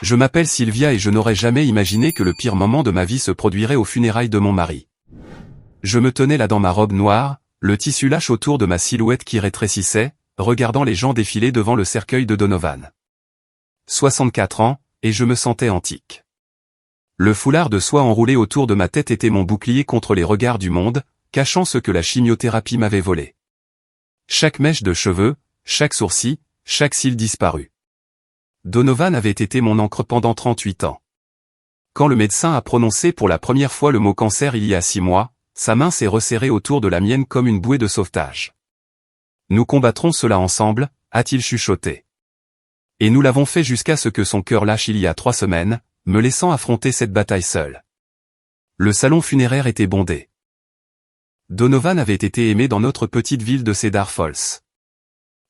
Je m'appelle Sylvia et je n'aurais jamais imaginé que le pire moment de ma vie se produirait aux funérailles de mon mari. Je me tenais là dans ma robe noire, le tissu lâche autour de ma silhouette qui rétrécissait, regardant les gens défiler devant le cercueil de Donovan. 64 ans, et je me sentais antique. Le foulard de soie enroulé autour de ma tête était mon bouclier contre les regards du monde, cachant ce que la chimiothérapie m'avait volé. Chaque mèche de cheveux, chaque sourcil, chaque cil disparu. Donovan avait été mon encre pendant 38 ans. Quand le médecin a prononcé pour la première fois le mot cancer il y a 6 mois, sa main s'est resserrée autour de la mienne comme une bouée de sauvetage. Nous combattrons cela ensemble, a-t-il chuchoté. Et nous l'avons fait jusqu'à ce que son cœur lâche il y a 3 semaines, me laissant affronter cette bataille seul. Le salon funéraire était bondé. Donovan avait été aimé dans notre petite ville de Cedar Falls.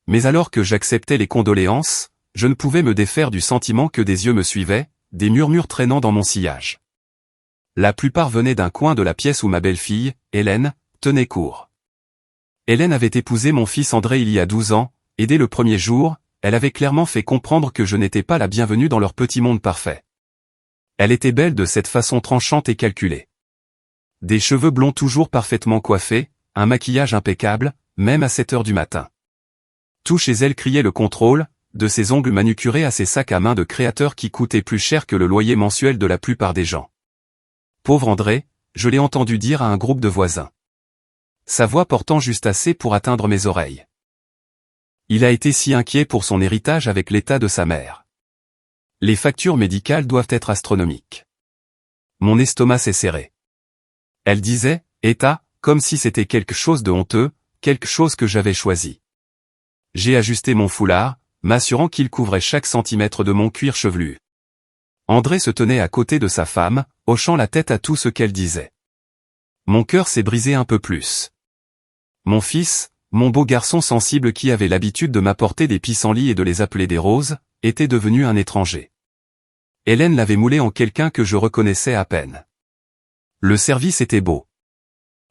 Mais alors que j'acceptais les condoléances, je ne pouvais me défaire du sentiment que des yeux me suivaient, des murmures traînant dans mon sillage. La plupart venaient d'un coin de la pièce où ma belle-fille, Hélène, tenait court. Hélène avait épousé mon fils André il y a 12 ans, et dès le premier jour, elle avait clairement fait comprendre que je n'étais pas la bienvenue dans leur petit monde parfait. Elle était belle de cette façon tranchante et calculée. Des cheveux blonds toujours parfaitement coiffés, un maquillage impeccable, même à 7 heures du matin. Tout chez elle criait le contrôle, de ses ongles manucurés à ses sacs à main de créateurs qui coûtaient plus cher que le loyer mensuel de la plupart des gens. Pauvre André, je l'ai entendu dire à un groupe de voisins. Sa voix portant juste assez pour atteindre mes oreilles. Il a été si inquiet pour son héritage avec l'état de sa mère. Les factures médicales doivent être astronomiques. Mon estomac s'est serré. Elle disait, état, comme si c'était quelque chose de honteux, quelque chose que j'avais choisi. J'ai ajusté mon foulard, m'assurant qu'il couvrait chaque centimètre de mon cuir chevelu. André se tenait à côté de sa femme, hochant la tête à tout ce qu'elle disait. Mon cœur s'est brisé un peu plus. Mon fils, mon beau garçon sensible qui avait l'habitude de m'apporter des pissenlits et de les appeler des roses, était devenu un étranger. Hélène l'avait moulé en quelqu'un que je reconnaissais à peine. Le service était beau.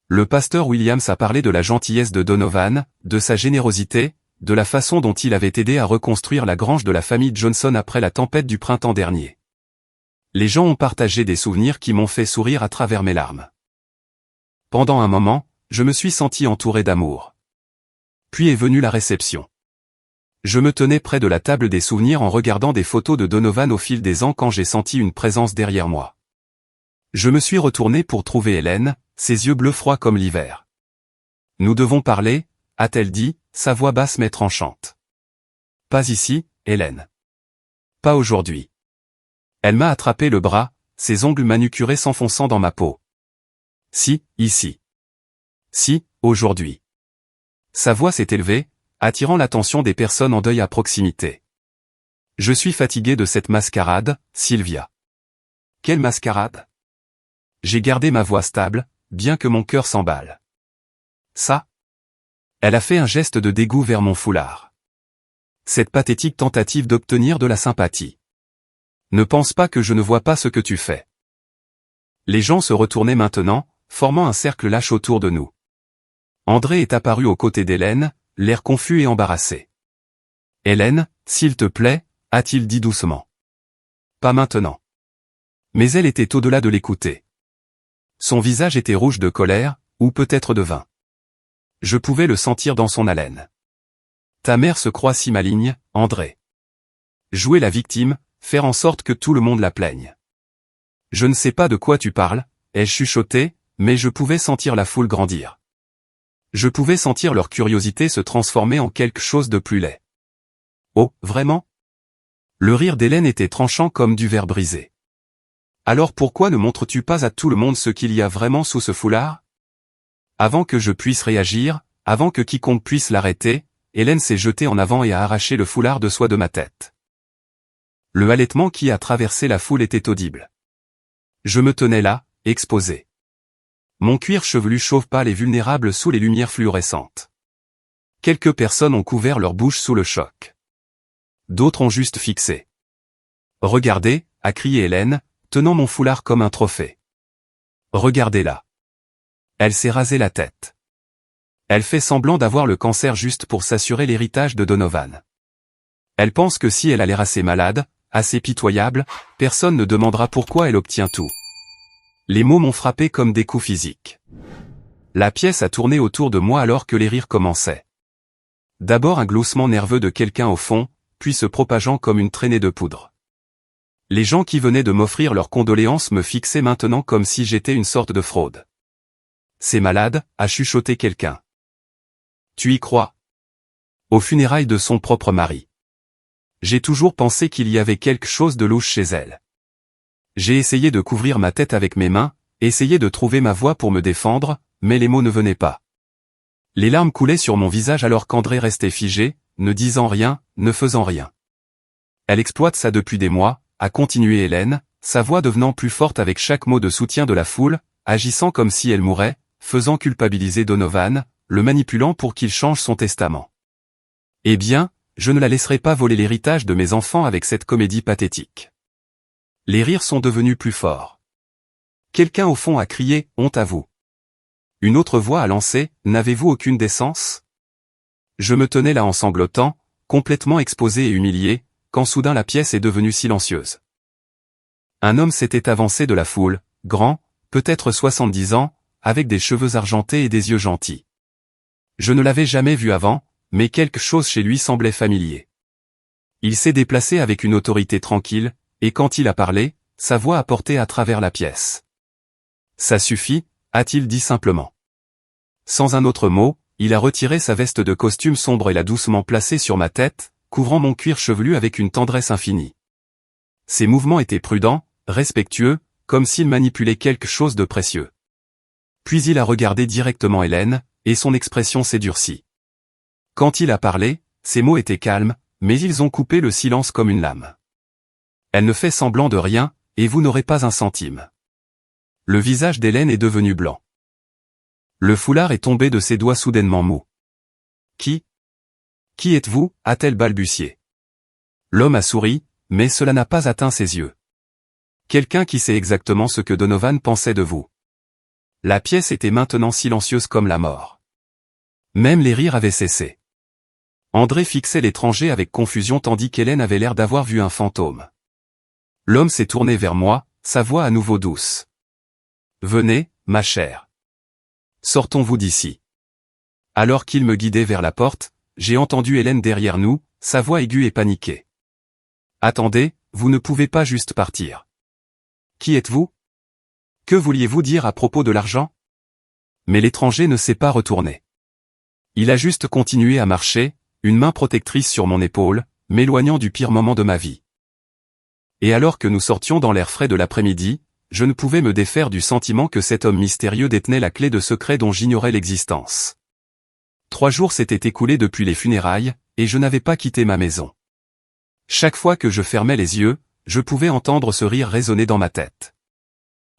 Le pasteur Williams a parlé de la gentillesse de Donovan, de sa générosité, de la façon dont il avait aidé à reconstruire la grange de la famille Johnson après la tempête du printemps dernier. Les gens ont partagé des souvenirs qui m'ont fait sourire à travers mes larmes. Pendant un moment, je me suis senti entouré d'amour. Puis est venue la réception. Je me tenais près de la table des souvenirs en regardant des photos de Donovan au fil des ans quand j'ai senti une présence derrière moi. Je me suis retourné pour trouver Hélène, ses yeux bleus froids comme l'hiver. « Nous devons parler », a-t-elle dit, sa voix basse mais tranchante. « Pas ici, Hélène. Pas aujourd'hui. » Elle m'a attrapé le bras, ses ongles manucurés s'enfonçant dans ma peau. « Si, ici. Si, aujourd'hui. » Sa voix s'est élevée, attirant l'attention des personnes en deuil à proximité. « Je suis fatigué de cette mascarade, Sylvia. » « Quelle mascarade ? » J'ai gardé ma voix stable, bien que mon cœur s'emballe. « Ça ?» Elle a fait un geste de dégoût vers mon foulard. Cette pathétique tentative d'obtenir de la sympathie. Ne pense pas que je ne vois pas ce que tu fais. Les gens se retournaient maintenant, formant un cercle lâche autour de nous. André est apparu aux côtés d'Hélène, l'air confus et embarrassé. « Hélène, s'il te plaît », a-t-il dit doucement. « Pas maintenant. » Mais elle était au-delà de l'écouter. Son visage était rouge de colère, ou peut-être de vin. Je pouvais le sentir dans son haleine. « Ta mère se croit si maligne, André. Jouer la victime, faire en sorte que tout le monde la plaigne. »« Je ne sais pas de quoi tu parles, » ai-je chuchoté, mais je pouvais sentir la foule grandir. Je pouvais sentir leur curiosité se transformer en quelque chose de plus laid. « Oh, vraiment ?» Le rire d'Hélène était tranchant comme du verre brisé. « Alors pourquoi ne montres-tu pas à tout le monde ce qu'il y a vraiment sous ce foulard ?» Avant que je puisse réagir, avant que quiconque puisse l'arrêter, Hélène s'est jetée en avant et a arraché le foulard de soie de ma tête. Le halètement qui a traversé la foule était audible. Je me tenais là, exposé. Mon cuir chevelu chauve pâle et vulnérable sous les lumières fluorescentes. Quelques personnes ont couvert leur bouche sous le choc. D'autres ont juste fixé. « Regardez », a crié Hélène, tenant mon foulard comme un trophée. « Regardez-la. » Elle s'est rasé la tête. Elle fait semblant d'avoir le cancer juste pour s'assurer l'héritage de Donovan. Elle pense que si elle a l'air assez malade, assez pitoyable, personne ne demandera pourquoi elle obtient tout. Les mots m'ont frappé comme des coups physiques. La pièce a tourné autour de moi alors que les rires commençaient. D'abord un gloussement nerveux de quelqu'un au fond, puis se propageant comme une traînée de poudre. Les gens qui venaient de m'offrir leurs condoléances me fixaient maintenant comme si j'étais une sorte de fraude. C'est malade, a chuchoté quelqu'un. Tu y crois? Aux funérailles de son propre mari. J'ai toujours pensé qu'il y avait quelque chose de louche chez elle. J'ai essayé de couvrir ma tête avec mes mains, essayé de trouver ma voix pour me défendre, mais les mots ne venaient pas. Les larmes coulaient sur mon visage alors qu'André restait figé, ne disant rien, ne faisant rien. Elle exploite ça depuis des mois, a continué Hélène, sa voix devenant plus forte avec chaque mot de soutien de la foule, agissant comme si elle mourait, faisant culpabiliser Donovan, le manipulant pour qu'il change son testament. Eh bien, je ne la laisserai pas voler l'héritage de mes enfants avec cette comédie pathétique. Les rires sont devenus plus forts. Quelqu'un au fond a crié « Honte à vous ». Une autre voix a lancé « N'avez-vous aucune décence ?» Je me tenais là en sanglotant, complètement exposé et humilié, quand soudain la pièce est devenue silencieuse. Un homme s'était avancé de la foule, grand, peut-être 70 ans, avec des cheveux argentés et des yeux gentils. Je ne l'avais jamais vu avant, mais quelque chose chez lui semblait familier. Il s'est déplacé avec une autorité tranquille, et quand il a parlé, sa voix a porté à travers la pièce. « Ça suffit », a-t-il dit simplement. Sans un autre mot, il a retiré sa veste de costume sombre et l'a doucement placée sur ma tête, couvrant mon cuir chevelu avec une tendresse infinie. Ses mouvements étaient prudents, respectueux, comme s'il manipulait quelque chose de précieux. Puis il a regardé directement Hélène, et son expression s'est durcie. Quand il a parlé, ses mots étaient calmes, mais ils ont coupé le silence comme une lame. Elle ne fait semblant de rien, et vous n'aurez pas un centime. Le visage d'Hélène est devenu blanc. Le foulard est tombé de ses doigts soudainement mous. Qui êtes-vous, a-t-elle balbutié. L'homme a souri, mais cela n'a pas atteint ses yeux. Quelqu'un qui sait exactement ce que Donovan pensait de vous. La pièce était maintenant silencieuse comme la mort. Même les rires avaient cessé. André fixait l'étranger avec confusion tandis qu'Hélène avait l'air d'avoir vu un fantôme. L'homme s'est tourné vers moi, sa voix à nouveau douce. Venez, ma chère. Sortons-vous d'ici. Alors qu'il me guidait vers la porte, j'ai entendu Hélène derrière nous, sa voix aiguë et paniquée. Attendez, vous ne pouvez pas juste partir. Qui êtes-vous? Que vouliez-vous dire à propos de l'argent? Mais l'étranger ne s'est pas retourné. Il a juste continué à marcher, une main protectrice sur mon épaule, m'éloignant du pire moment de ma vie. Et alors que nous sortions dans l'air frais de l'après-midi, je ne pouvais me défaire du sentiment que cet homme mystérieux détenait la clé de secrets dont j'ignorais l'existence. 3 jours s'étaient écoulés depuis les funérailles, et je n'avais pas quitté ma maison. Chaque fois que je fermais les yeux, je pouvais entendre ce rire résonner dans ma tête.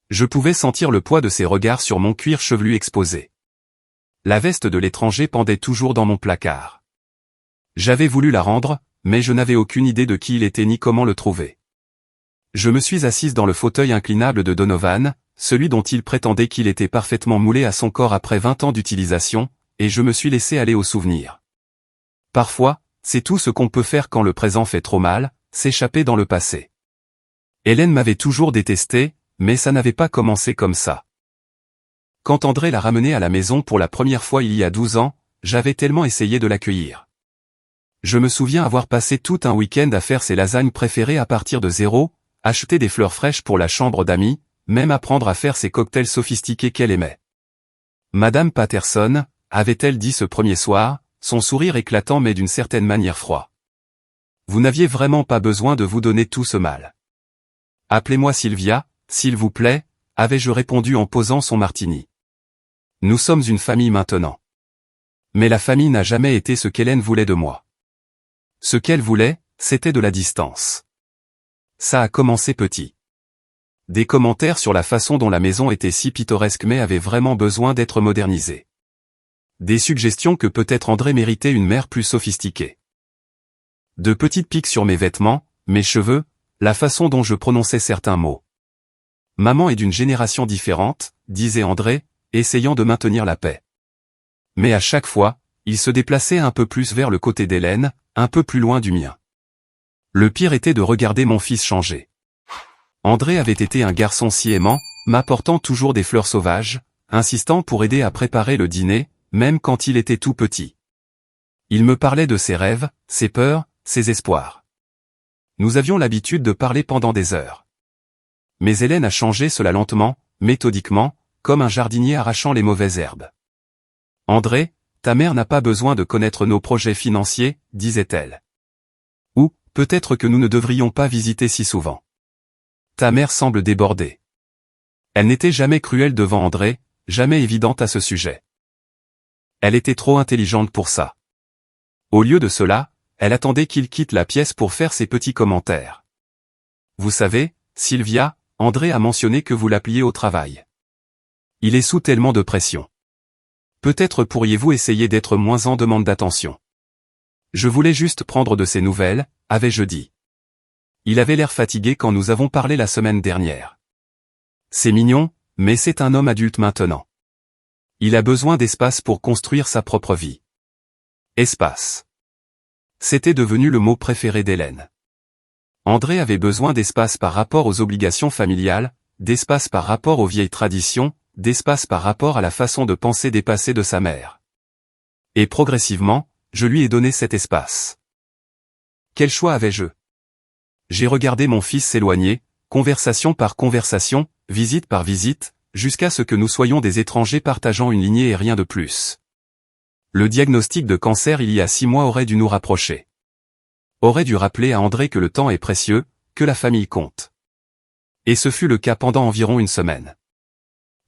Je pouvais sentir le poids de ses regards sur mon cuir chevelu exposé. La veste de l'étranger pendait toujours dans mon placard. J'avais voulu la rendre, mais je n'avais aucune idée de qui il était ni comment le trouver. Je me suis assise dans le fauteuil inclinable de Donovan, celui dont il prétendait qu'il était parfaitement moulé à son corps après 20 ans d'utilisation, et je me suis laissé aller aux souvenirs. Parfois, c'est tout ce qu'on peut faire quand le présent fait trop mal, s'échapper dans le passé. Hélène m'avait toujours détesté, mais ça n'avait pas commencé comme ça. Quand André l'a ramenée à la maison pour la première fois il y a 12 ans, j'avais tellement essayé de l'accueillir. Je me souviens avoir passé tout un week-end à faire ses lasagnes préférées à partir de zéro, acheter des fleurs fraîches pour la chambre d'amis, même apprendre à faire ses cocktails sophistiqués qu'elle aimait. Madame Patterson, avait-elle dit ce premier soir, son sourire éclatant mais d'une certaine manière froid. Vous n'aviez vraiment pas besoin de vous donner tout ce mal. Appelez-moi Sylvia, s'il vous plaît, avais-je répondu en posant son martini. Nous sommes une famille maintenant. Mais la famille n'a jamais été ce qu'Hélène voulait de moi. Ce qu'elle voulait, c'était de la distance. Ça a commencé petit. Des commentaires sur la façon dont la maison était si pittoresque mais avait vraiment besoin d'être modernisée. Des suggestions que peut-être André méritait une mère plus sophistiquée. De petites piques sur mes vêtements, mes cheveux, la façon dont je prononçais certains mots. Maman est d'une génération différente, disait André, essayant de maintenir la paix. Mais à chaque fois, il se déplaçait un peu plus vers le côté d'Hélène, un peu plus loin du mien. Le pire était de regarder mon fils changer. André avait été un garçon si aimant, m'apportant toujours des fleurs sauvages, insistant pour aider à préparer le dîner, même quand il était tout petit. Il me parlait de ses rêves, ses peurs, ses espoirs. Nous avions l'habitude de parler pendant des heures. Mais Hélène a changé cela lentement, méthodiquement, comme un jardinier arrachant les mauvaises herbes. André, ta mère n'a pas besoin de connaître nos projets financiers, disait-elle. Ou, peut-être que nous ne devrions pas visiter si souvent. Ta mère semble débordée. Elle n'était jamais cruelle devant André, jamais évidente à ce sujet. Elle était trop intelligente pour ça. Au lieu de cela, elle attendait qu'il quitte la pièce pour faire ses petits commentaires. Vous savez, Sylvia, André a mentionné que vous l'appeliez au travail. Il est sous tellement de pression. Peut-être pourriez-vous essayer d'être moins en demande d'attention. Je voulais juste prendre de ses nouvelles, avais-je dit. Il avait l'air fatigué quand nous avons parlé la semaine dernière. C'est mignon, mais c'est un homme adulte maintenant. Il a besoin d'espace pour construire sa propre vie. Espace. C'était devenu le mot préféré d'Hélène. André avait besoin d'espace par rapport aux obligations familiales, d'espace par rapport aux vieilles traditions, d'espace par rapport à la façon de penser dépassée de sa mère. Et progressivement, je lui ai donné cet espace. Quel choix avais-je? J'ai regardé mon fils s'éloigner, conversation par conversation, visite par visite, jusqu'à ce que nous soyons des étrangers partageant une lignée et rien de plus. Le diagnostic de cancer il y a 6 mois aurait dû nous rapprocher. Aurait dû rappeler à André que le temps est précieux, que la famille compte. Et ce fut le cas pendant environ une semaine.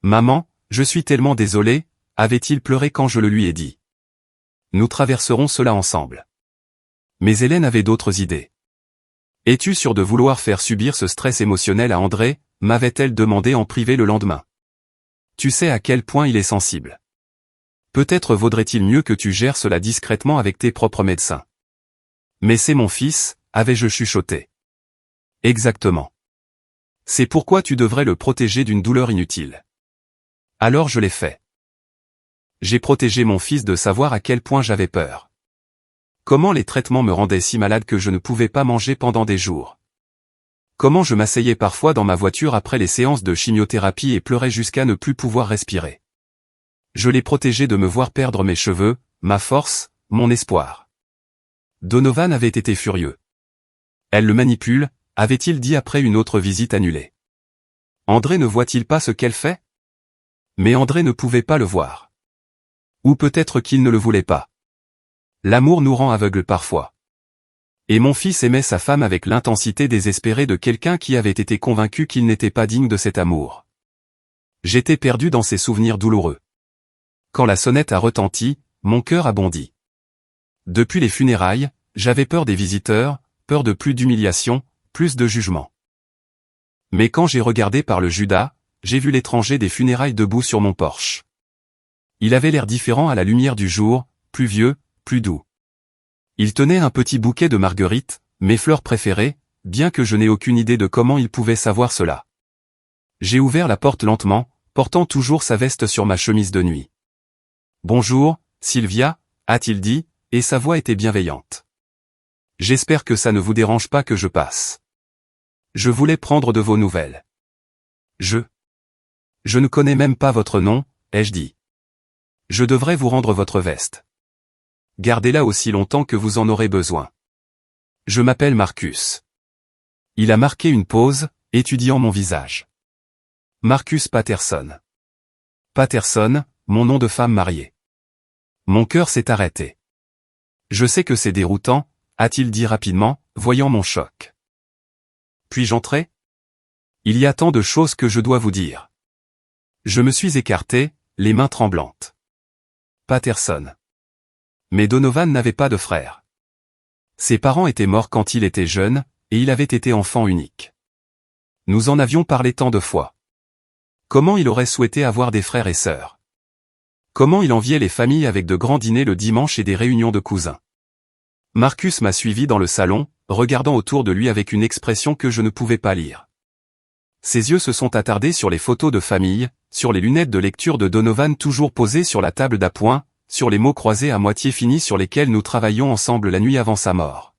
Maman, je suis tellement désolé, avait-il pleuré quand je le lui ai dit. Nous traverserons cela ensemble. Mais Hélène avait d'autres idées. Es-tu sûr de vouloir faire subir ce stress émotionnel à André, m'avait-elle demandé en privé le lendemain. Tu sais à quel point il est sensible. Peut-être vaudrait-il mieux que tu gères cela discrètement avec tes propres médecins. Mais c'est mon fils, avais-je chuchoté. Exactement. C'est pourquoi tu devrais le protéger d'une douleur inutile. Alors je l'ai fait. J'ai protégé mon fils de savoir à quel point j'avais peur. Comment les traitements me rendaient si malade que je ne pouvais pas manger pendant des jours. Comment je m'asseyais parfois dans ma voiture après les séances de chimiothérapie et pleurais jusqu'à ne plus pouvoir respirer. Je l'ai protégé de me voir perdre mes cheveux, ma force, mon espoir. Donovan avait été furieux. Elle le manipule, avait-il dit après une autre visite annulée. André ne voit-il pas ce qu'elle fait? Mais André ne pouvait pas le voir. Ou peut-être qu'il ne le voulait pas. L'amour nous rend aveugles parfois. Et mon fils aimait sa femme avec l'intensité désespérée de quelqu'un qui avait été convaincu qu'il n'était pas digne de cet amour. J'étais perdu dans ces souvenirs douloureux. Quand la sonnette a retenti, mon cœur a bondi. Depuis les funérailles, j'avais peur des visiteurs, peur de plus d'humiliation, plus de jugement. Mais quand j'ai regardé par le Judas, j'ai vu l'étranger des funérailles debout sur mon porche. Il avait l'air différent à la lumière du jour, plus vieux, plus doux. Il tenait un petit bouquet de marguerites, mes fleurs préférées, bien que je n'ai aucune idée de comment il pouvait savoir cela. J'ai ouvert la porte lentement, portant toujours sa veste sur ma chemise de nuit. « Bonjour, Sylvia », a-t-il dit, et sa voix était bienveillante. « J'espère que ça ne vous dérange pas que je passe. Je voulais prendre de vos nouvelles. »« Je ne connais même pas votre nom, » ai-je dit. « Je devrais vous rendre votre veste. Gardez-la aussi longtemps que vous en aurez besoin. Je m'appelle Marcus. » Il a marqué une pause, étudiant mon visage. Marcus Patterson. Patterson, mon nom de femme mariée. Mon cœur s'est arrêté. Je sais que c'est déroutant, a-t-il dit rapidement, voyant mon choc. Puis-je entrer? Il y a tant de choses que je dois vous dire. Je me suis écarté, les mains tremblantes. Patterson. Mais Donovan n'avait pas de frère. Ses parents étaient morts quand il était jeune, et il avait été enfant unique. Nous en avions parlé tant de fois. Comment il aurait souhaité avoir des frères et sœurs? Comment il enviait les familles avec de grands dîners le dimanche et des réunions de cousins. Marcus m'a suivi dans le salon, regardant autour de lui avec une expression que je ne pouvais pas lire. Ses yeux se sont attardés sur les photos de famille, sur les lunettes de lecture de Donovan toujours posées sur la table d'appoint, sur les mots croisés à moitié finis sur lesquels nous travaillions ensemble la nuit avant sa mort.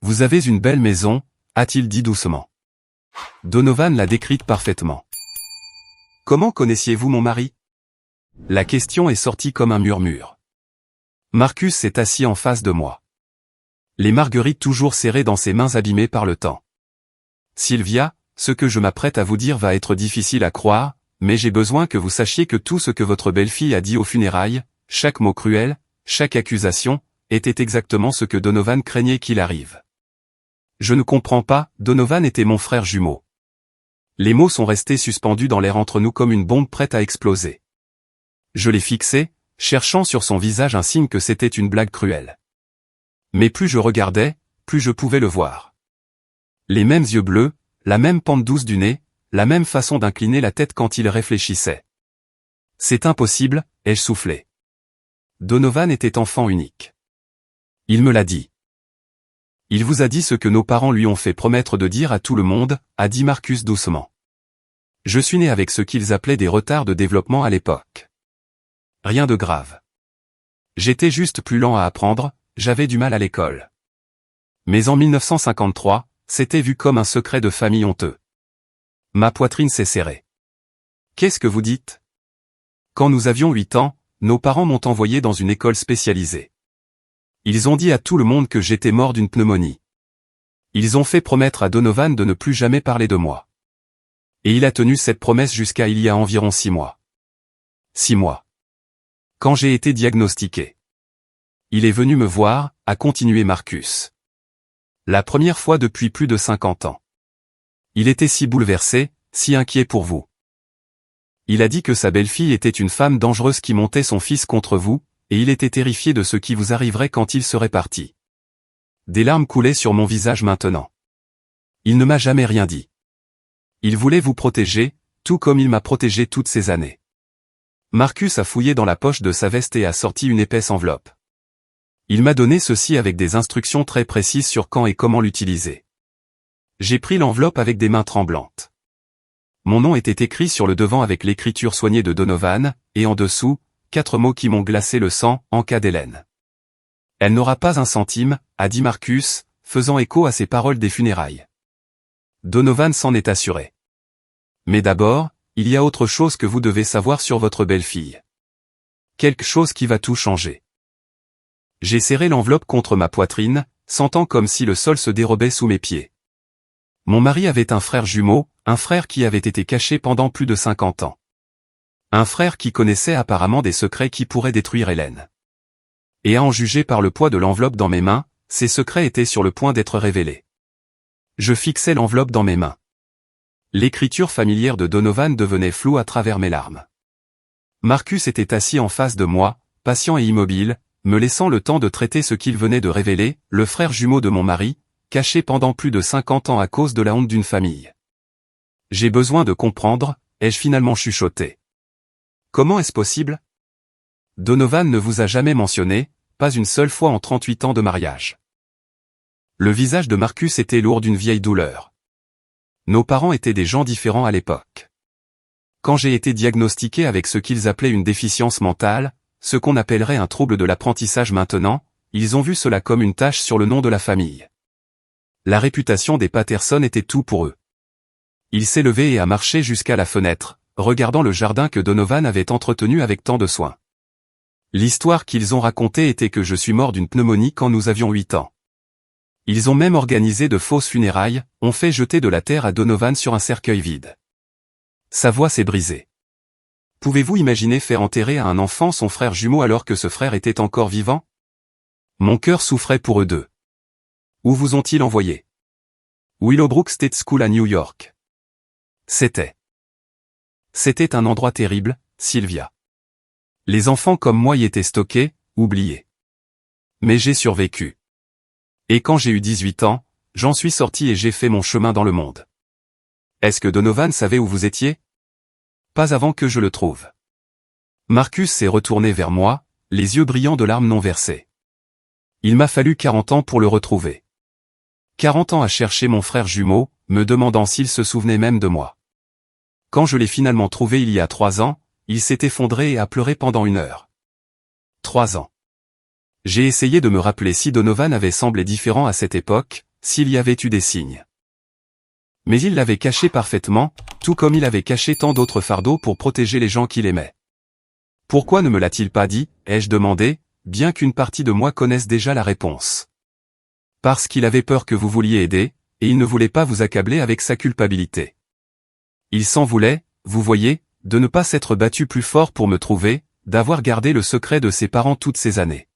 Vous avez une belle maison, a-t-il dit doucement. Donovan l'a décrite parfaitement. Comment connaissiez-vous mon mari? La question est sortie comme un murmure. Marcus s'est assis en face de moi. Les marguerites toujours serrées dans ses mains abîmées par le temps. Sylvia, ce que je m'apprête à vous dire va être difficile à croire, mais j'ai besoin que vous sachiez que tout ce que votre belle-fille a dit aux funérailles, chaque mot cruel, chaque accusation, était exactement ce que Donovan craignait qu'il arrive. Je ne comprends pas, Donovan était mon frère jumeau. Les mots sont restés suspendus dans l'air entre nous comme une bombe prête à exploser. Je l'ai fixé, cherchant sur son visage un signe que c'était une blague cruelle. Mais plus je regardais, plus je pouvais le voir. Les mêmes yeux bleus, la même pente douce du nez, la même façon d'incliner la tête quand il réfléchissait. C'est impossible, ai-je soufflé. Donovan était enfant unique. Il me l'a dit. Il vous a dit ce que nos parents lui ont fait promettre de dire à tout le monde, a dit Marcus doucement. Je suis né avec ce qu'ils appelaient des retards de développement à l'époque. Rien de grave. J'étais juste plus lent à apprendre, j'avais du mal à l'école. Mais en 1953, c'était vu comme un secret de famille honteux. Ma poitrine s'est serrée. Qu'est-ce que vous dites? Quand nous avions 8 ans, nos parents m'ont envoyé dans une école spécialisée. Ils ont dit à tout le monde que j'étais mort d'une pneumonie. Ils ont fait promettre à Donovan de ne plus jamais parler de moi. Et il a tenu cette promesse jusqu'à il y a environ 6 mois. 6 mois. Quand j'ai été diagnostiqué. Il est venu me voir, a continué Marcus. La première fois depuis plus de 50 ans. Il était si bouleversé, si inquiet pour vous. Il a dit que sa belle-fille était une femme dangereuse qui montait son fils contre vous, et il était terrifié de ce qui vous arriverait quand il serait parti. Des larmes coulaient sur mon visage maintenant. Il ne m'a jamais rien dit. Il voulait vous protéger, tout comme il m'a protégé toutes ces années. Marcus a fouillé dans la poche de sa veste et a sorti une épaisse enveloppe. Il m'a donné ceci avec des instructions très précises sur quand et comment l'utiliser. J'ai pris l'enveloppe avec des mains tremblantes. Mon nom était écrit sur le devant avec l'écriture soignée de Donovan, et en dessous, 4 mots qui m'ont glacé le sang, en cas d'Hélène. Elle n'aura pas un centime, a dit Marcus, faisant écho à ses paroles des funérailles. Donovan s'en est assuré. Mais d'abord, il y a autre chose que vous devez savoir sur votre belle-fille. Quelque chose qui va tout changer. J'ai serré l'enveloppe contre ma poitrine, sentant comme si le sol se dérobait sous mes pieds. Mon mari avait un frère jumeau, un frère qui avait été caché pendant plus de 50 ans. Un frère qui connaissait apparemment des secrets qui pourraient détruire Hélène. Et à en juger par le poids de l'enveloppe dans mes mains, ces secrets étaient sur le point d'être révélés. Je fixais l'enveloppe dans mes mains. L'écriture familière de Donovan devenait floue à travers mes larmes. Marcus était assis en face de moi, patient et immobile, me laissant le temps de traiter ce qu'il venait de révéler, le frère jumeau de mon mari, caché pendant plus de 50 ans à cause de la honte d'une famille. J'ai besoin de comprendre, ai-je finalement chuchoté. Comment est-ce possible? Donovan ne vous a jamais mentionné, pas une seule fois en 38 ans de mariage. Le visage de Marcus était lourd d'une vieille douleur. Nos parents étaient des gens différents à l'époque. Quand j'ai été diagnostiqué avec ce qu'ils appelaient une déficience mentale, ce qu'on appellerait un trouble de l'apprentissage maintenant, ils ont vu cela comme une tache sur le nom de la famille. La réputation des Patterson était tout pour eux. Il s'est levé et a marché jusqu'à la fenêtre, regardant le jardin que Donovan avait entretenu avec tant de soin. L'histoire qu'ils ont racontée était que je suis mort d'une pneumonie quand nous avions 8 ans. Ils ont même organisé de fausses funérailles, ont fait jeter de la terre à Donovan sur un cercueil vide. Sa voix s'est brisée. Pouvez-vous imaginer faire enterrer à un enfant son frère jumeau alors que ce frère était encore vivant? Mon cœur souffrait pour eux deux. Où vous ont-ils envoyé? Willowbrook State School à New York. C'était un endroit terrible, Sylvia. Les enfants comme moi y étaient stockés, oubliés. Mais j'ai survécu. Et quand j'ai eu 18 ans, j'en suis sorti et j'ai fait mon chemin dans le monde. Est-ce que Donovan savait où vous étiez? Pas avant que je le trouve. Marcus s'est retourné vers moi, les yeux brillants de larmes non versées. Il m'a fallu 40 ans pour le retrouver. 40 ans à chercher mon frère jumeau, me demandant s'il se souvenait même de moi. Quand je l'ai finalement trouvé il y a 3 ans, il s'est effondré et a pleuré pendant 1 heure. 3 ans. J'ai essayé de me rappeler si Donovan avait semblé différent à cette époque, s'il y avait eu des signes. Mais il l'avait caché parfaitement, tout comme il avait caché tant d'autres fardeaux pour protéger les gens qu'il aimait. Pourquoi ne me l'a-t-il pas dit, ai-je demandé, bien qu'une partie de moi connaisse déjà la réponse. Parce qu'il avait peur que vous vouliez aider, et il ne voulait pas vous accabler avec sa culpabilité. Il s'en voulait, vous voyez, de ne pas s'être battu plus fort pour me trouver, d'avoir gardé le secret de ses parents toutes ces années.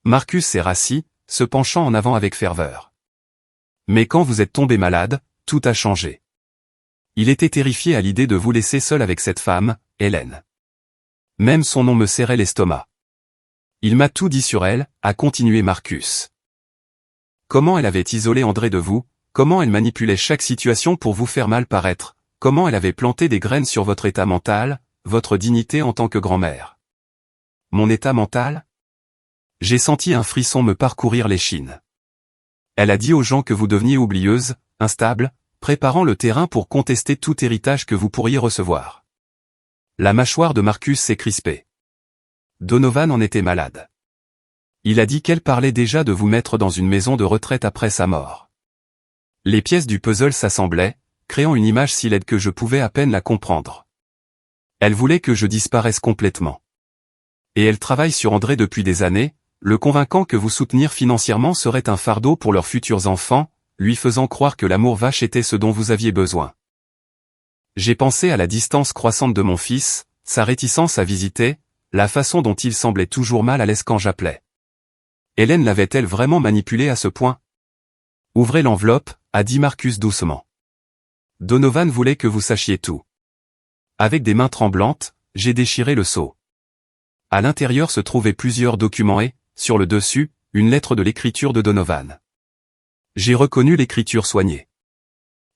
Marcus s'est rassis, se penchant en avant avec ferveur. Mais quand vous êtes tombé malade, tout a changé. Il était terrifié à l'idée de vous laisser seul avec cette femme, Hélène. Même son nom me serrait l'estomac. Il m'a tout dit sur elle, a continué Marcus. Comment elle avait isolé André de vous, comment elle manipulait chaque situation pour vous faire mal paraître, comment elle avait planté des graines sur votre état mental, votre dignité en tant que grand-mère. Mon état mental ? J'ai senti un frisson me parcourir l'échine. Elle a dit aux gens que vous deveniez oublieuse, instable, préparant le terrain pour contester tout héritage que vous pourriez recevoir. La mâchoire de Marcus s'est crispée. Donovan en était malade. Il a dit qu'elle parlait déjà de vous mettre dans une maison de retraite après sa mort. Les pièces du puzzle s'assemblaient, créant une image si laide que je pouvais à peine la comprendre. Elle voulait que je disparaisse complètement. Et elle travaille sur André depuis des années, le convainquant que vous soutenir financièrement serait un fardeau pour leurs futurs enfants, lui faisant croire que l'amour vache était ce dont vous aviez besoin. J'ai pensé à la distance croissante de mon fils, sa réticence à visiter, la façon dont il semblait toujours mal à l'aise quand j'appelais. Hélène l'avait-elle vraiment manipulé à ce point ? Ouvrez l'enveloppe, a dit Marcus doucement. Donovan voulait que vous sachiez tout. Avec des mains tremblantes, j'ai déchiré le sceau. À l'intérieur se trouvaient plusieurs documents et, sur le dessus, une lettre de l'écriture de Donovan. J'ai reconnu l'écriture soignée.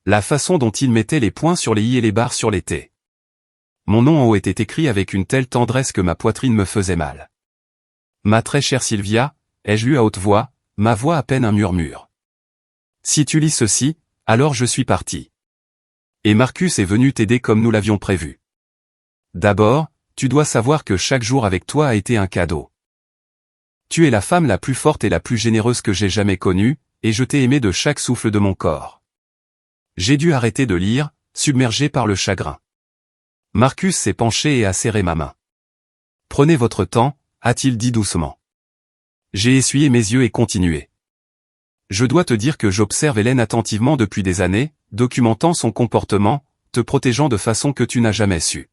La façon dont il mettait les points sur les i et les barres sur les t. Mon nom en haut était écrit avec une telle tendresse que ma poitrine me faisait mal. Ma très chère Sylvia, ai-je lu à haute voix, ma voix à peine un murmure. Si tu lis ceci, alors je suis parti. Et Marcus est venu t'aider comme nous l'avions prévu. D'abord, tu dois savoir que chaque jour avec toi a été un cadeau. Tu es la femme la plus forte et la plus généreuse que j'ai jamais connue, et je t'ai aimé de chaque souffle de mon corps. J'ai dû arrêter de lire, submergé par le chagrin. Marcus s'est penché et a serré ma main. Prenez votre temps, a-t-il dit doucement. J'ai essuyé mes yeux et continué. Je dois te dire que j'observe Hélène attentivement depuis des années, documentant son comportement, te protégeant de façon que tu n'as jamais su.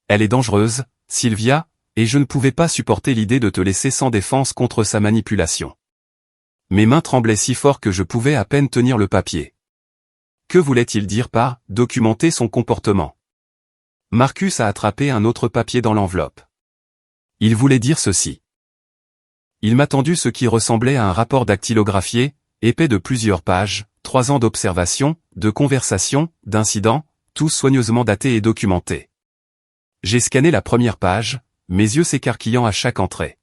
Elle est dangereuse, Sylvia, et je ne pouvais pas supporter l'idée de te laisser sans défense contre sa manipulation. Mes mains tremblaient si fort que je pouvais à peine tenir le papier. Que voulait-il dire par « documenter son comportement » ? Marcus a attrapé un autre papier dans l'enveloppe. Il voulait dire ceci. Il m'a tendu ce qui ressemblait à un rapport dactylographié, épais de plusieurs pages, 3 ans d'observation, de conversation, d'incidents, tous soigneusement datés et documentés. J'ai scanné la première page, mes yeux s'écarquillant à chaque entrée.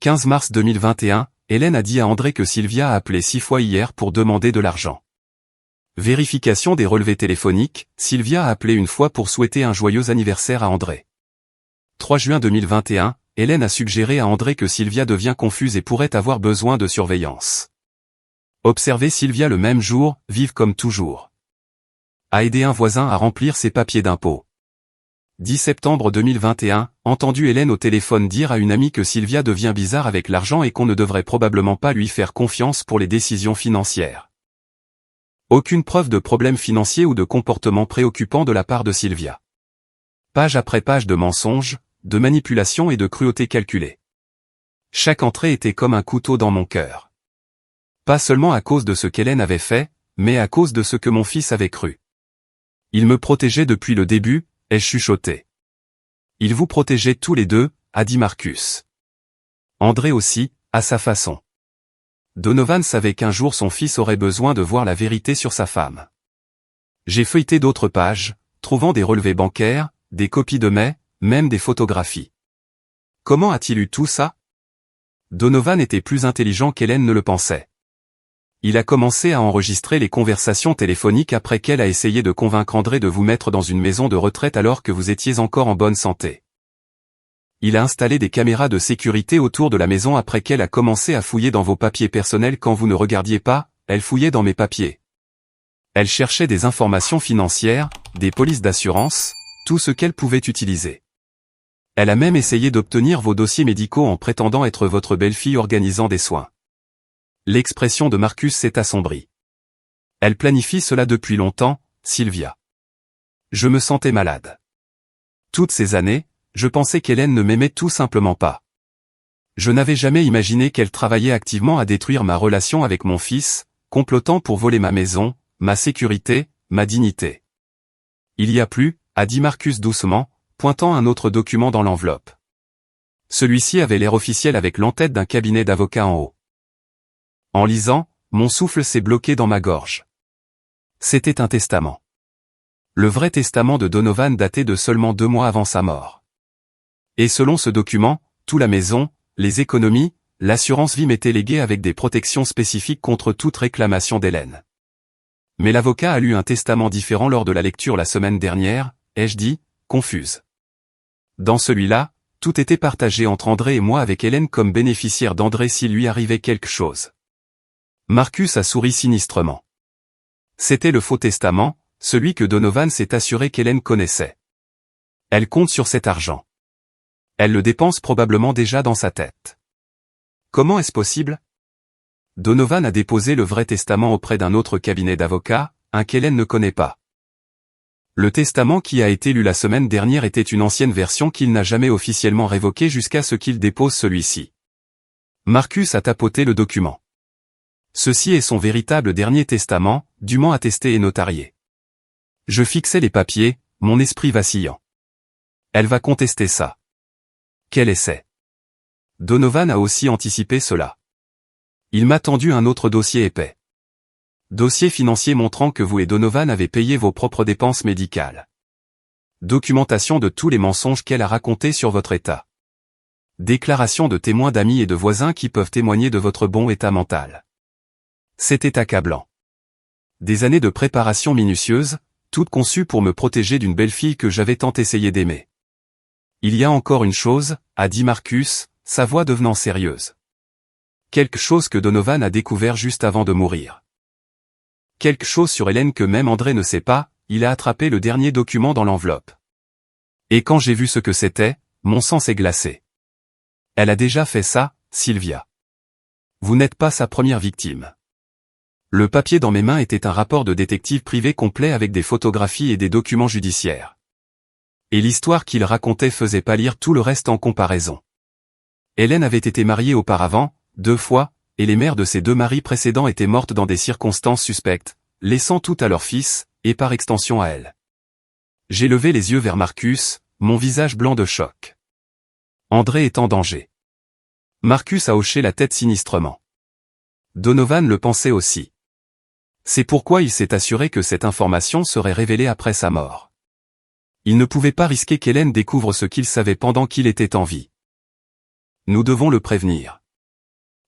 15 mars 2021, Hélène a dit à André que Sylvia a appelé 6 fois hier pour demander de l'argent. Vérification des relevés téléphoniques, Sylvia a appelé une fois pour souhaiter un joyeux anniversaire à André. 3 juin 2021, Hélène a suggéré à André que Sylvia devient confuse et pourrait avoir besoin de surveillance. Observez Sylvia le même jour, vive comme toujours. A aidé un voisin à remplir ses papiers d'impôt. 10 septembre 2021, entendu Hélène au téléphone dire à une amie que Sylvia devient bizarre avec l'argent et qu'on ne devrait probablement pas lui faire confiance pour les décisions financières. Aucune preuve de problème financier ou de comportement préoccupant de la part de Sylvia. Page après page de mensonges, de manipulations et de cruauté calculée. Chaque entrée était comme un couteau dans mon cœur. Pas seulement à cause de ce qu'Hélène avait fait, mais à cause de ce que mon fils avait cru. Il me protégeait depuis le début, ai-je chuchoté. Il vous protégeait tous les deux, a dit Marcus. André aussi, à sa façon. Donovan savait qu'un jour son fils aurait besoin de voir la vérité sur sa femme. J'ai feuilleté d'autres pages, trouvant des relevés bancaires, des copies de mails, même des photographies. Comment a-t-il eu tout ça ? Donovan était plus intelligent qu'Hélène ne le pensait. Il a commencé à enregistrer les conversations téléphoniques après qu'elle a essayé de convaincre André de vous mettre dans une maison de retraite alors que vous étiez encore en bonne santé. Il a installé des caméras de sécurité autour de la maison après qu'elle a commencé à fouiller dans vos papiers personnels quand vous ne regardiez pas, elle fouillait dans mes papiers. Elle cherchait des informations financières, des polices d'assurance, tout ce qu'elle pouvait utiliser. Elle a même essayé d'obtenir vos dossiers médicaux en prétendant être votre belle-fille organisant des soins. L'expression de Marcus s'est assombrie. Elle planifie cela depuis longtemps, Sylvia. Je me sentais malade. Toutes ces années, je pensais qu'Hélène ne m'aimait tout simplement pas. Je n'avais jamais imaginé qu'elle travaillait activement à détruire ma relation avec mon fils, complotant pour voler ma maison, ma sécurité, ma dignité. Il y a plus, a dit Marcus doucement, pointant un autre document dans l'enveloppe. Celui-ci avait l'air officiel avec l'entête d'un cabinet d'avocats en haut. En lisant, mon souffle s'est bloqué dans ma gorge. C'était un testament. Le vrai testament de Donovan datait de seulement 2 mois avant sa mort. Et selon ce document, toute la maison, les économies, l'assurance vie m'étaient léguées avec des protections spécifiques contre toute réclamation d'Hélène. Mais l'avocat a lu un testament différent lors de la lecture la semaine dernière, ai-je dit, confuse. Dans celui-là, tout était partagé entre André et moi avec Hélène comme bénéficiaire d'André s'il lui arrivait quelque chose. Marcus a souri sinistrement. C'était le faux testament, celui que Donovan s'est assuré qu'Hélène connaissait. Elle compte sur cet argent. Elle le dépense probablement déjà dans sa tête. Comment est-ce possible? Donovan a déposé le vrai testament auprès d'un autre cabinet d'avocats, un qu'Hélène ne connaît pas. Le testament qui a été lu la semaine dernière était une ancienne version qu'il n'a jamais officiellement révoquée jusqu'à ce qu'il dépose celui-ci. Marcus a tapoté le document. Ceci est son véritable dernier testament, dûment attesté et notarié. Je fixais les papiers, mon esprit vacillant. Elle va contester ça. Quel essai? Donovan a aussi anticipé cela. Il m'a tendu un autre dossier épais. Dossier financier montrant que vous et Donovan avez payé vos propres dépenses médicales. Documentation de tous les mensonges qu'elle a racontés sur votre état. Déclaration de témoins d'amis et de voisins qui peuvent témoigner de votre bon état mental. C'était accablant. Des années de préparation minutieuse, toutes conçues pour me protéger d'une belle-fille que j'avais tant essayé d'aimer. Il y a encore une chose, a dit Marcus, sa voix devenant sérieuse. Quelque chose que Donovan a découvert juste avant de mourir. Quelque chose sur Hélène que même André ne sait pas, il a attrapé le dernier document dans l'enveloppe. Et quand j'ai vu ce que c'était, mon sang s'est glacé. Elle a déjà fait ça, Sylvia. Vous n'êtes pas sa première victime. Le papier dans mes mains était un rapport de détective privé complet avec des photographies et des documents judiciaires. Et l'histoire qu'il racontait faisait pâlir tout le reste en comparaison. Hélène avait été mariée auparavant, 2 fois, et les mères de ses 2 maris précédents étaient mortes dans des circonstances suspectes, laissant tout à leur fils, et par extension à elle. J'ai levé les yeux vers Marcus, mon visage blanc de choc. André est en danger. Marcus a hoché la tête sinistrement. Donovan le pensait aussi. C'est pourquoi il s'est assuré que cette information serait révélée après sa mort. Il ne pouvait pas risquer qu'Hélène découvre ce qu'il savait pendant qu'il était en vie. Nous devons le prévenir.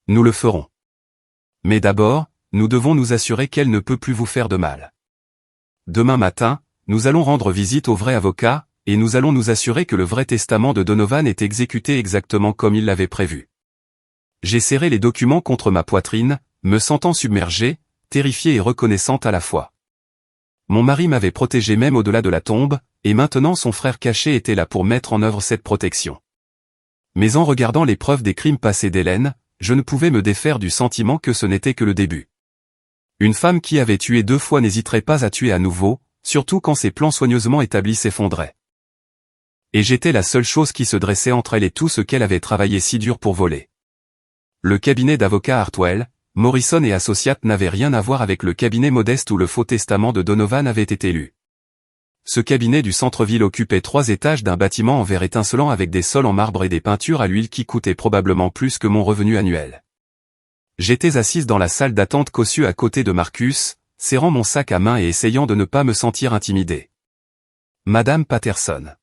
Nous le ferons. Mais d'abord, nous devons nous assurer qu'elle ne peut plus vous faire de mal. Demain matin, nous allons rendre visite au vrai avocat, et nous allons nous assurer que le vrai testament de Donovan est exécuté exactement comme il l'avait prévu. J'ai serré les documents contre ma poitrine, me sentant submergée, terrifiée et reconnaissante à la fois. Mon mari m'avait protégé même au-delà de la tombe, et maintenant son frère caché était là pour mettre en œuvre cette protection. Mais en regardant les preuves des crimes passés d'Hélène, je ne pouvais me défaire du sentiment que ce n'était que le début. Une femme qui avait tué 2 fois n'hésiterait pas à tuer à nouveau, surtout quand ses plans soigneusement établis s'effondraient. Et j'étais la seule chose qui se dressait entre elle et tout ce qu'elle avait travaillé si dur pour voler. Le cabinet d'avocats Hartwell, Morrison et Associates n'avait rien à voir avec le cabinet modeste où le faux testament de Donovan avait été lu. Ce cabinet du centre-ville occupait 3 étages d'un bâtiment en verre étincelant avec des sols en marbre et des peintures à l'huile qui coûtaient probablement plus que mon revenu annuel. J'étais assise dans la salle d'attente cossue à côté de Marcus, serrant mon sac à main et essayant de ne pas me sentir intimidée. Madame Patterson.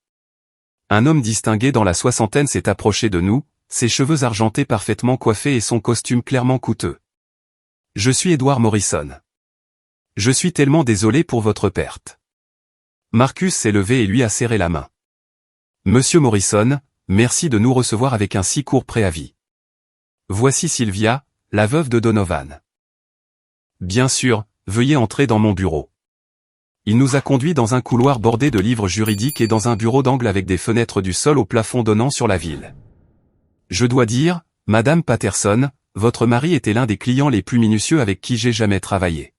Un homme distingué dans la soixantaine s'est approché de nous, ses cheveux argentés parfaitement coiffés et son costume clairement coûteux. Je suis Edward Morrison. Je suis tellement désolé pour votre perte. Marcus s'est levé et lui a serré la main. Monsieur Morrison, merci de nous recevoir avec un si court préavis. Voici Sylvia, la veuve de Donovan. Bien sûr, veuillez entrer dans mon bureau. Il nous a conduits dans un couloir bordé de livres juridiques et dans un bureau d'angle avec des fenêtres du sol au plafond donnant sur la ville. Je dois dire, Madame Patterson, votre mari était l'un des clients les plus minutieux avec qui j'ai jamais travaillé.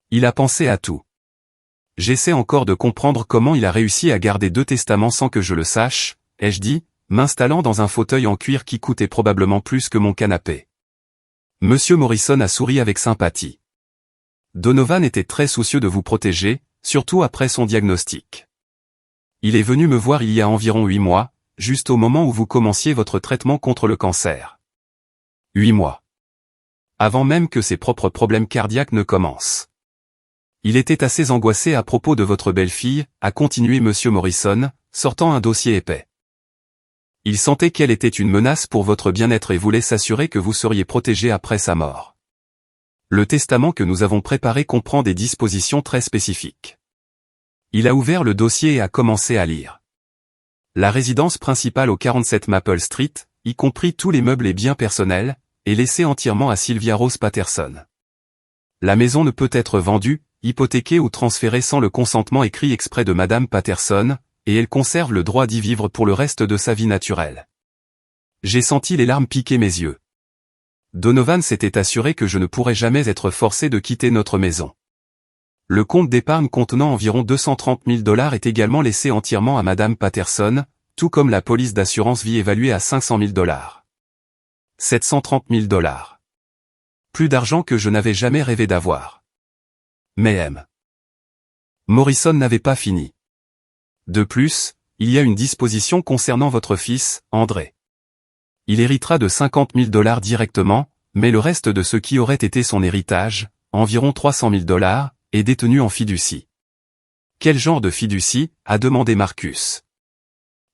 Il a pensé à tout. J'essaie encore de comprendre comment il a réussi à garder 2 testaments sans que je le sache, ai-je dit, m'installant dans un fauteuil en cuir qui coûtait probablement plus que mon canapé. Monsieur Morrison a souri avec sympathie. Donovan était très soucieux de vous protéger, surtout après son diagnostic. Il est venu me voir il y a environ 8 mois, juste au moment où vous commenciez votre traitement contre le cancer. 8 mois. Avant même que ses propres problèmes cardiaques ne commencent. Il était assez angoissé à propos de votre belle-fille, a continué Monsieur Morrison, sortant un dossier épais. Il sentait qu'elle était une menace pour votre bien-être et voulait s'assurer que vous seriez protégé après sa mort. Le testament que nous avons préparé comprend des dispositions très spécifiques. Il a ouvert le dossier et a commencé à lire. La résidence principale au 47 Maple Street, y compris tous les meubles et biens personnels, est laissée entièrement à Sylvia Rose Patterson. La maison ne peut être vendue, hypothéquée ou transférée sans le consentement écrit exprès de Madame Patterson, et elle conserve le droit d'y vivre pour le reste de sa vie naturelle. J'ai senti les larmes piquer mes yeux. Donovan s'était assuré que je ne pourrais jamais être forcé de quitter notre maison. Le compte d'épargne contenant environ 230 000 $ est également laissé entièrement à Madame Patterson, tout comme la police d'assurance vie évaluée à 500 000 $. 730 000 $. Plus d'argent que je n'avais jamais rêvé d'avoir. Mais M. Morrison n'avait pas fini. De plus, il y a une disposition concernant votre fils, André. Il héritera de 50 000 $ directement, mais le reste de ce qui aurait été son héritage, environ 300 000 $, est détenu en fiducie. Quel genre de fiducie, a demandé Marcus.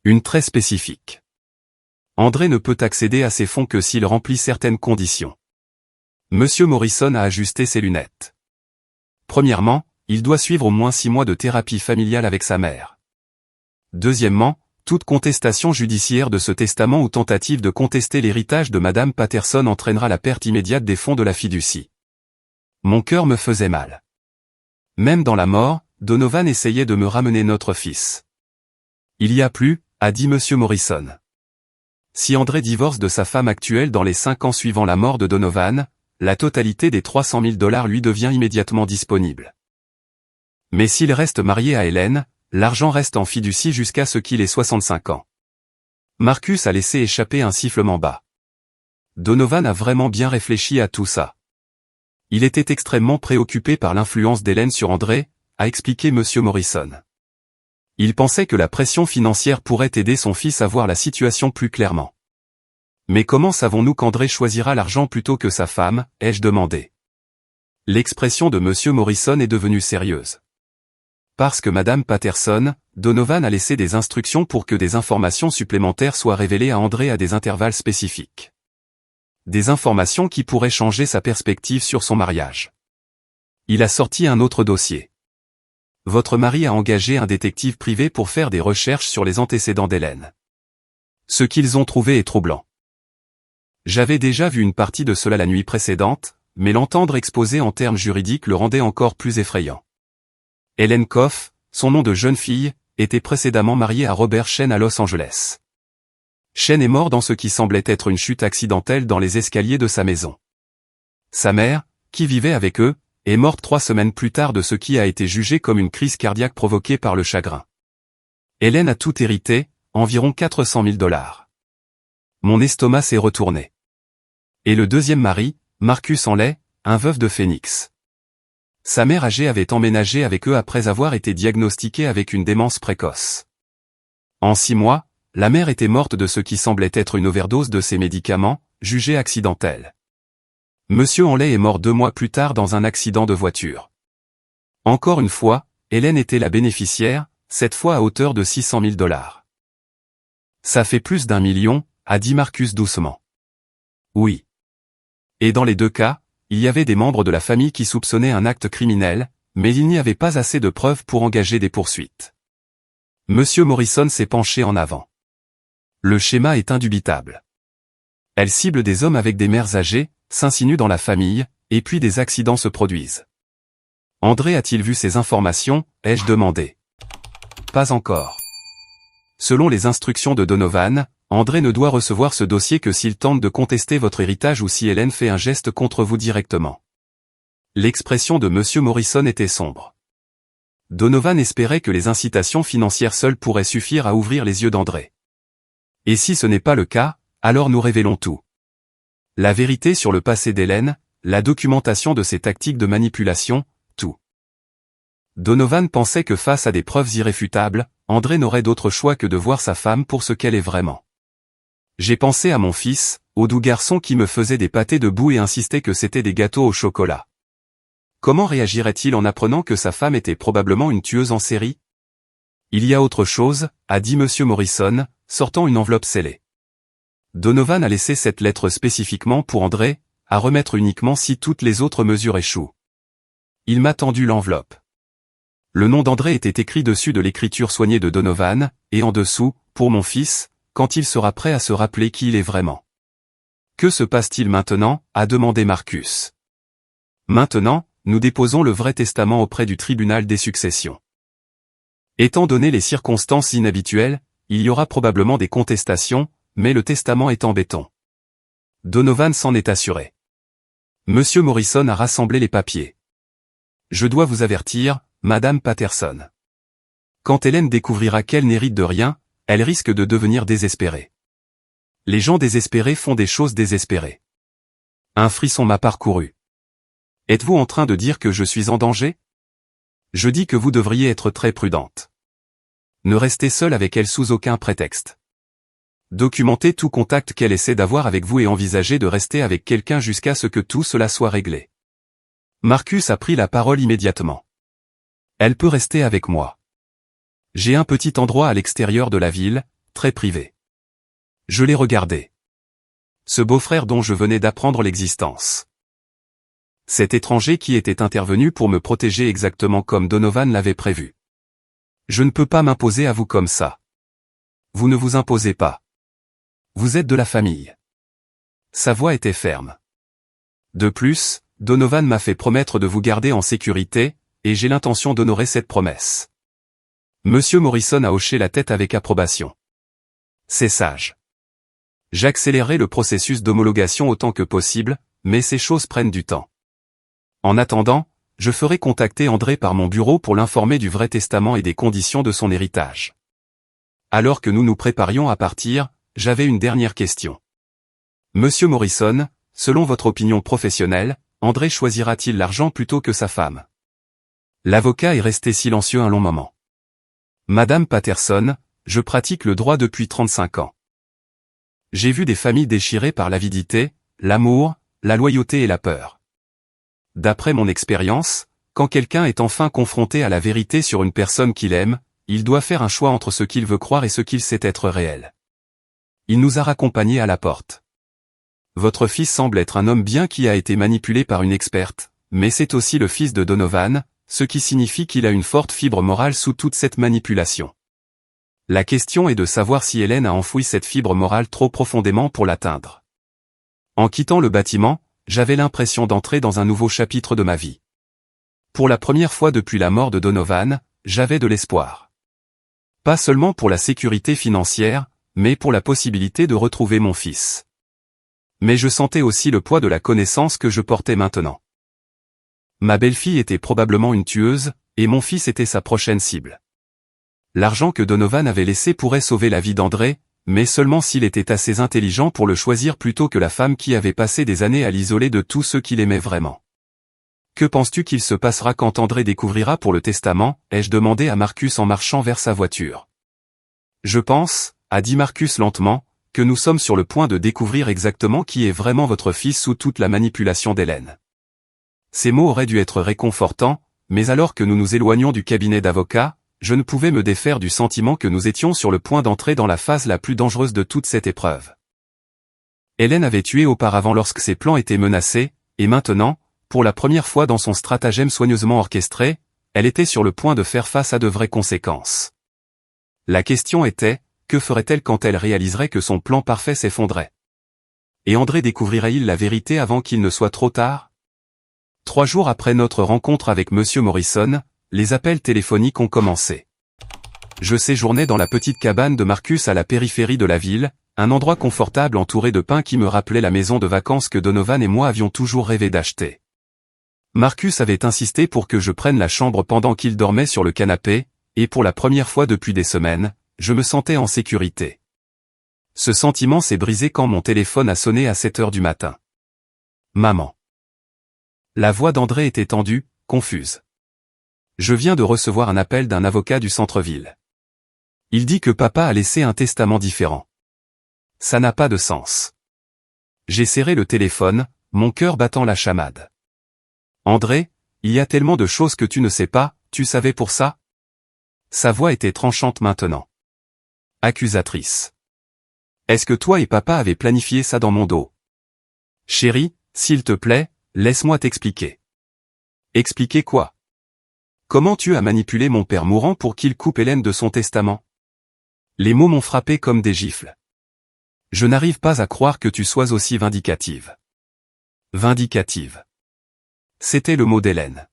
Une très spécifique. André ne peut accéder à ces fonds que s'il remplit certaines conditions. Monsieur Morrison a ajusté ses lunettes. Premièrement, il doit suivre au moins 6 mois de thérapie familiale avec sa mère. Deuxièmement, toute contestation judiciaire de ce testament ou tentative de contester l'héritage de Madame Patterson entraînera la perte immédiate des fonds de la fiducie. Mon cœur me faisait mal. Même dans la mort, Donovan essayait de me ramener notre fils. Il y a plus, a dit Monsieur Morrison. Si André divorce de sa femme actuelle dans les 5 ans suivant la mort de Donovan, la totalité des 300 000 $ lui devient immédiatement disponible. Mais s'il reste marié à Hélène, l'argent reste en fiducie jusqu'à ce qu'il ait 65 ans. Marcus a laissé échapper un sifflement bas. Donovan a vraiment bien réfléchi à tout ça. Il était extrêmement préoccupé par l'influence d'Hélène sur André, a expliqué Monsieur Morrison. Il pensait que la pression financière pourrait aider son fils à voir la situation plus clairement. Mais comment savons-nous qu'André choisira l'argent plutôt que sa femme, ai-je demandé. L'expression de Monsieur Morrison est devenue sérieuse. Parce que Madame Patterson, Donovan a laissé des instructions pour que des informations supplémentaires soient révélées à André à des intervalles spécifiques. Des informations qui pourraient changer sa perspective sur son mariage. Il a sorti un autre dossier. Votre mari a engagé un détective privé pour faire des recherches sur les antécédents d'Hélène. Ce qu'ils ont trouvé est troublant. J'avais déjà vu une partie de cela la nuit précédente, mais l'entendre exposé en termes juridiques le rendait encore plus effrayant. Hélène Koff, son nom de jeune fille, était précédemment mariée à Robert Shen à Los Angeles. Shen est mort dans ce qui semblait être une chute accidentelle dans les escaliers de sa maison. Sa mère, qui vivait avec eux, est morte 3 semaines plus tard de ce qui a été jugé comme une crise cardiaque provoquée par le chagrin. Hélène a tout hérité, environ 400 000 $. Mon estomac s'est retourné. Et le deuxième mari, Marcus Henley, un veuf de Phoenix. Sa mère âgée avait emménagé avec eux après avoir été diagnostiquée avec une démence précoce. En 6 mois, la mère était morte de ce qui semblait être une overdose de ses médicaments, jugée accidentelle. Monsieur Henley est mort 2 mois plus tard dans un accident de voiture. Encore une fois, Hélène était la bénéficiaire, cette fois à hauteur de 600 000 $. Ça fait plus d'1 million, a dit Marcus doucement. Oui. Et dans les 2 cas, il y avait des membres de la famille qui soupçonnaient un acte criminel, mais il n'y avait pas assez de preuves pour engager des poursuites. Monsieur Morrison s'est penché en avant. Le schéma est indubitable. Elle cible des hommes avec des mères âgées, s'insinue dans la famille, et puis des accidents se produisent. André a-t-il vu ces informations, ai-je demandé. Pas encore. Selon les instructions de Donovan, André ne doit recevoir ce dossier que s'il tente de contester votre héritage ou si Hélène fait un geste contre vous directement. L'expression de M. Morrison était sombre. Donovan espérait que les incitations financières seules pourraient suffire à ouvrir les yeux d'André. Et si ce n'est pas le cas, alors nous révélons tout. La vérité sur le passé d'Hélène, la documentation de ses tactiques de manipulation, tout. Donovan pensait que face à des preuves irréfutables, André n'aurait d'autre choix que de voir sa femme pour ce qu'elle est vraiment. J'ai pensé à mon fils, au doux garçon qui me faisait des pâtés de boue et insistait que c'était des gâteaux au chocolat. Comment réagirait-il en apprenant que sa femme était probablement une tueuse en série? Il y a autre chose, a dit M. Morrison, sortant une enveloppe scellée. Donovan a laissé cette lettre spécifiquement pour André, à remettre uniquement si toutes les autres mesures échouent. Il m'a tendu l'enveloppe. Le nom d'André était écrit dessus de l'écriture soignée de Donovan, et en dessous, pour mon fils, quand il sera prêt à se rappeler qui il est vraiment. Que se passe-t-il maintenant, a demandé Marcus. Maintenant, nous déposons le vrai testament auprès du tribunal des successions. Étant donné les circonstances inhabituelles, il y aura probablement des contestations, mais le testament est en béton. Donovan s'en est assuré. M. Morrison a rassemblé les papiers. Je dois vous avertir, Madame Patterson. Quand Hélène découvrira qu'elle n'hérite de rien, elle risque de devenir désespérée. Les gens désespérés font des choses désespérées. Un frisson m'a parcouru. Êtes-vous en train de dire que je suis en danger? Je dis que vous devriez être très prudente. Ne restez seule avec elle sous aucun prétexte. Documentez tout contact qu'elle essaie d'avoir avec vous et envisagez de rester avec quelqu'un jusqu'à ce que tout cela soit réglé. Marcus a pris la parole immédiatement. Elle peut rester avec moi. J'ai un petit endroit à l'extérieur de la ville, très privé. Je l'ai regardé. Ce beau-frère dont je venais d'apprendre l'existence. Cet étranger qui était intervenu pour me protéger exactement comme Donovan l'avait prévu. Je ne peux pas m'imposer à vous comme ça. Vous ne vous imposez pas. Vous êtes de la famille. Sa voix était ferme. De plus, Donovan m'a fait promettre de vous garder en sécurité, et j'ai l'intention d'honorer cette promesse. Monsieur Morrison a hoché la tête avec approbation. C'est sage. J'accélérerai le processus d'homologation autant que possible, mais ces choses prennent du temps. En attendant, je ferai contacter André par mon bureau pour l'informer du vrai testament et des conditions de son héritage. Alors que nous nous préparions à partir, j'avais une dernière question. Monsieur Morrison, selon votre opinion professionnelle, André choisira-t-il l'argent plutôt que sa femme? L'avocat est resté silencieux un long moment. Madame Patterson, je pratique le droit depuis 35 ans. J'ai vu des familles déchirées par l'avidité, l'amour, la loyauté et la peur. D'après mon expérience, quand quelqu'un est enfin confronté à la vérité sur une personne qu'il aime, il doit faire un choix entre ce qu'il veut croire et ce qu'il sait être réel. Il nous a raccompagnés à la porte. Votre fils semble être un homme bien qui a été manipulé par une experte, mais c'est aussi le fils de Donovan, ce qui signifie qu'il a une forte fibre morale sous toute cette manipulation. La question est de savoir si Hélène a enfoui cette fibre morale trop profondément pour l'atteindre. En quittant le bâtiment, j'avais l'impression d'entrer dans un nouveau chapitre de ma vie. Pour la première fois depuis la mort de Donovan, j'avais de l'espoir. Pas seulement pour la sécurité financière, mais pour la possibilité de retrouver mon fils. Mais je sentais aussi le poids de la connaissance que je portais maintenant. Ma belle-fille était probablement une tueuse, et mon fils était sa prochaine cible. L'argent que Donovan avait laissé pourrait sauver la vie d'André, mais seulement s'il était assez intelligent pour le choisir plutôt que la femme qui avait passé des années à l'isoler de tous ceux qu'il aimait vraiment. Que penses-tu qu'il se passera quand André découvrira pour le testament, ai-je demandé à Marcus en marchant vers sa voiture. Je pense, a dit Marcus lentement, que nous sommes sur le point de découvrir exactement qui est vraiment votre fils sous toute la manipulation d'Hélène. Ces mots auraient dû être réconfortants, mais alors que nous nous éloignions du cabinet d'avocat, je ne pouvais me défaire du sentiment que nous étions sur le point d'entrer dans la phase la plus dangereuse de toute cette épreuve. Hélène avait tué auparavant lorsque ses plans étaient menacés, et maintenant, pour la première fois dans son stratagème soigneusement orchestré, elle était sur le point de faire face à de vraies conséquences. La question était, que ferait-elle quand elle réaliserait que son plan parfait s'effondrait? Et André découvrirait-il la vérité avant qu'il ne soit trop tard? 3 jours après notre rencontre avec Monsieur Morrison, les appels téléphoniques ont commencé. Je séjournais dans la petite cabane de Marcus à la périphérie de la ville, un endroit confortable entouré de pins qui me rappelait la maison de vacances que Donovan et moi avions toujours rêvé d'acheter. Marcus avait insisté pour que je prenne la chambre pendant qu'il dormait sur le canapé, et pour la première fois depuis des semaines, je me sentais en sécurité. Ce sentiment s'est brisé quand mon téléphone a sonné à 7 heures du matin. Maman. La voix d'André était tendue, confuse. Je viens de recevoir un appel d'un avocat du centre-ville. Il dit que papa a laissé un testament différent. Ça n'a pas de sens. J'ai serré le téléphone, mon cœur battant la chamade. André, il y a tellement de choses que tu ne sais pas, tu savais pour ça? Sa voix était tranchante maintenant. Accusatrice. Est-ce que toi et papa avez planifié ça dans mon dos? Chérie, s'il te plaît, laisse-moi t'expliquer. Expliquer quoi? Comment tu as manipulé mon père mourant pour qu'il coupe Hélène de son testament? Les mots m'ont frappé comme des gifles. Je n'arrive pas à croire que tu sois aussi vindicative. Vindicative. C'était le mot d'Hélène.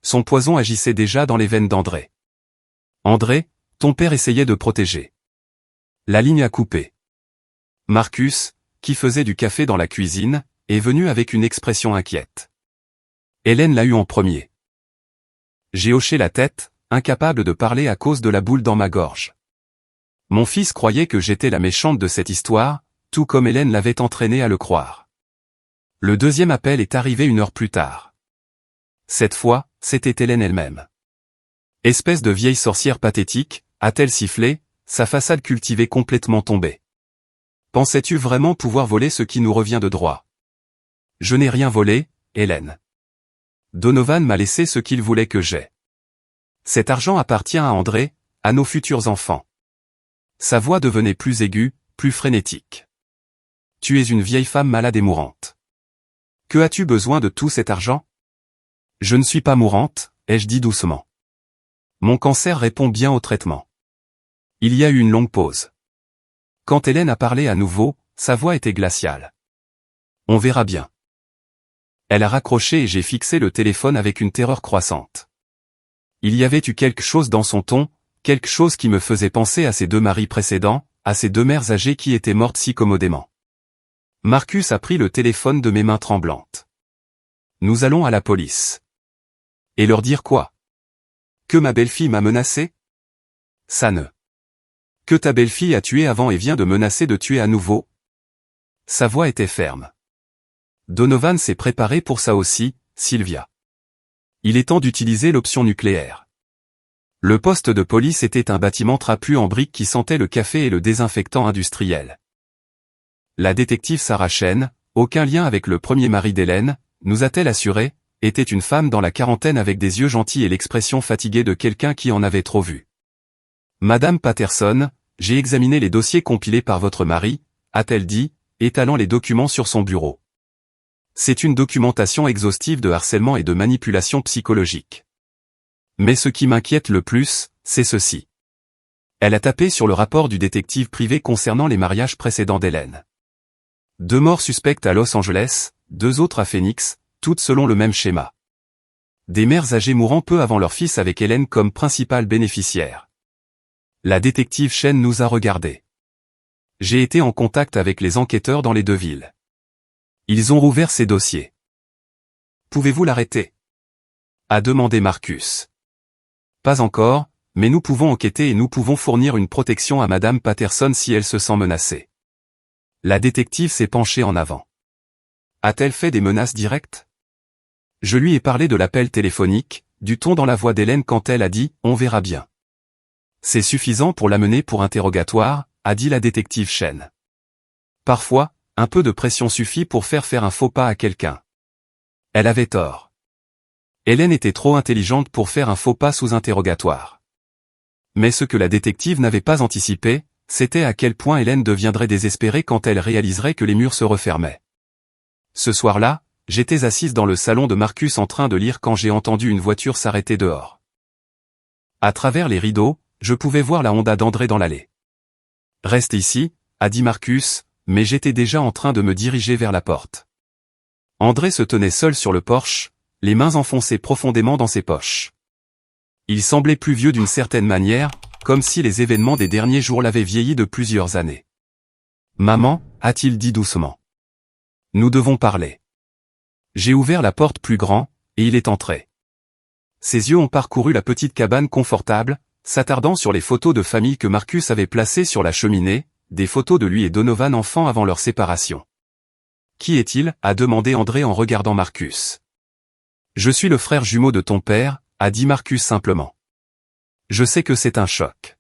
Son poison agissait déjà dans les veines d'André. André, ton père essayait de protéger. La ligne a coupé. Marcus, qui faisait du café dans la cuisine, est venu avec une expression inquiète. Hélène l'a eu en premier. J'ai hoché la tête, incapable de parler à cause de la boule dans ma gorge. Mon fils croyait que j'étais la méchante de cette histoire, tout comme Hélène l'avait entraîné à le croire. Le deuxième appel est arrivé 1 heure plus tard. Cette fois, c'était Hélène elle-même. Espèce de vieille sorcière pathétique, a-t-elle sifflé, sa façade cultivée complètement tombée. Pensais-tu vraiment pouvoir voler ce qui nous revient de droit? Je n'ai rien volé, Hélène. Donovan m'a laissé ce qu'il voulait que j'aie. Cet argent appartient à André, à nos futurs enfants. Sa voix devenait plus aiguë, plus frénétique. Tu es une vieille femme malade et mourante. Que as-tu besoin de tout cet argent? Je ne suis pas mourante, ai-je dit doucement. Mon cancer répond bien au traitement. Il y a eu une longue pause. Quand Hélène a parlé à nouveau, sa voix était glaciale. On verra bien. Elle a raccroché et j'ai fixé le téléphone avec une terreur croissante. Il y avait eu quelque chose dans son ton, quelque chose qui me faisait penser à ses 2 maris précédents, à ses 2 mères âgées qui étaient mortes si commodément. Marcus a pris le téléphone de mes mains tremblantes. Nous allons à la police. Et leur dire quoi? Que ma belle-fille m'a menacé? Ça ne. Que ta belle-fille a tué avant et vient de menacer de tuer à nouveau? Sa voix était ferme. Donovan s'est préparé pour ça aussi, Sylvia. Il est temps d'utiliser l'option nucléaire. Le poste de police était un bâtiment trapu en briques qui sentait le café et le désinfectant industriel. La détective Sarah Chen, aucun lien avec le premier mari d'Hélène, nous a-t-elle assuré, était une femme dans la quarantaine avec des yeux gentils et l'expression fatiguée de quelqu'un qui en avait trop vu. Madame Patterson, j'ai examiné les dossiers compilés par votre mari, a-t-elle dit, étalant les documents sur son bureau. C'est une documentation exhaustive de harcèlement et de manipulation psychologique. Mais ce qui m'inquiète le plus, c'est ceci. Elle a tapé sur le rapport du détective privé concernant les mariages précédents d'Hélène. 2 morts suspectes à Los Angeles, 2 autres à Phoenix, toutes selon le même schéma. Des mères âgées mourant peu avant leur fils avec Hélène comme principale bénéficiaire. La détective Chen nous a regardés. J'ai été en contact avec les enquêteurs dans les 2 villes. Ils ont rouvert ces dossiers. Pouvez-vous l'arrêter? A demandé Marcus. Pas encore, mais nous pouvons enquêter et nous pouvons fournir une protection à Madame Patterson si elle se sent menacée. La détective s'est penchée en avant. A-t-elle fait des menaces directes? Je lui ai parlé de l'appel téléphonique, du ton dans la voix d'Hélène quand elle a dit « on verra bien ». C'est suffisant pour l'amener pour interrogatoire, a dit la détective Chen. Parfois, un peu de pression suffit pour faire un faux pas à quelqu'un. Elle avait tort. Hélène était trop intelligente pour faire un faux pas sous interrogatoire. Mais ce que la détective n'avait pas anticipé, c'était à quel point Hélène deviendrait désespérée quand elle réaliserait que les murs se refermaient. Ce soir-là, j'étais assise dans le salon de Marcus en train de lire quand j'ai entendu une voiture s'arrêter dehors. À travers les rideaux, je pouvais voir la Honda d'André dans l'allée. « Reste ici », a dit Marcus, mais j'étais déjà en train de me diriger vers la porte. André se tenait seul sur le porche, les mains enfoncées profondément dans ses poches. Il semblait plus vieux d'une certaine manière, comme si les événements des derniers jours l'avaient vieilli de plusieurs années. « Maman » a-t-il dit doucement. « Nous devons parler. » J'ai ouvert la porte plus grand, et il est entré. Ses yeux ont parcouru la petite cabane confortable, s'attardant sur les photos de famille que Marcus avait placées sur la cheminée, des photos de lui et Donovan enfant avant leur séparation. « Qui est-il » a demandé André en regardant Marcus. « Je suis le frère jumeau de ton père » a dit Marcus simplement. « Je sais que c'est un choc. »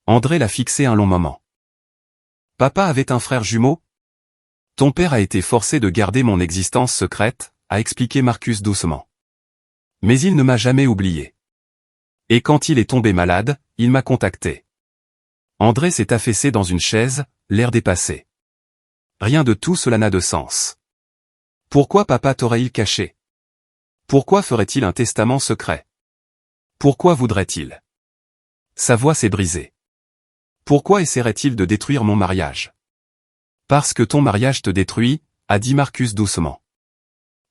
André l'a fixé un long moment. « Papa avait un frère jumeau ? Ton père a été forcé de garder mon existence secrète, a expliqué Marcus doucement. Mais il ne m'a jamais oublié. Et quand il est tombé malade, il m'a contacté. » André s'est affaissé dans une chaise, l'air dépassé. Rien de tout cela n'a de sens. Pourquoi papa t'aurait-il caché? Pourquoi ferait-il un testament secret? Pourquoi voudrait-il? Sa voix s'est brisée. Pourquoi essaierait-il de détruire mon mariage? Parce que ton mariage te détruit, a dit Marcus doucement.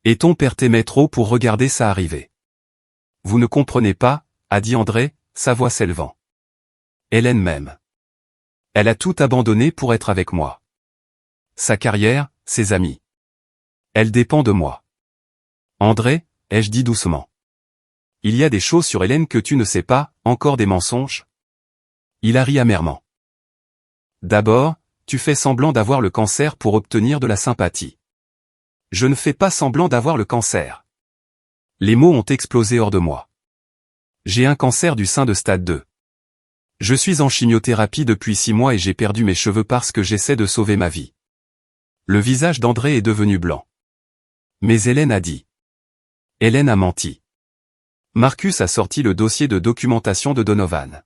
Et ton père t'aimait trop pour regarder ça arriver. Vous ne comprenez pas, a dit André, sa voix s'élevant. Hélène m'aime. Elle a tout abandonné pour être avec moi. Sa carrière, ses amis. Elle dépend de moi. André, ai-je dit doucement. Il y a des choses sur Hélène que tu ne sais pas, encore des mensonges? Il a ri amèrement. D'abord, tu fais semblant d'avoir le cancer pour obtenir de la sympathie. Je ne fais pas semblant d'avoir le cancer. Les mots ont explosé hors de moi. J'ai un cancer du sein de stade 2. Je suis en chimiothérapie depuis 6 mois et j'ai perdu mes cheveux parce que j'essaie de sauver ma vie. Le visage d'André est devenu blanc. Mais Hélène a dit. Hélène a menti. Marcus a sorti le dossier de documentation de Donovan.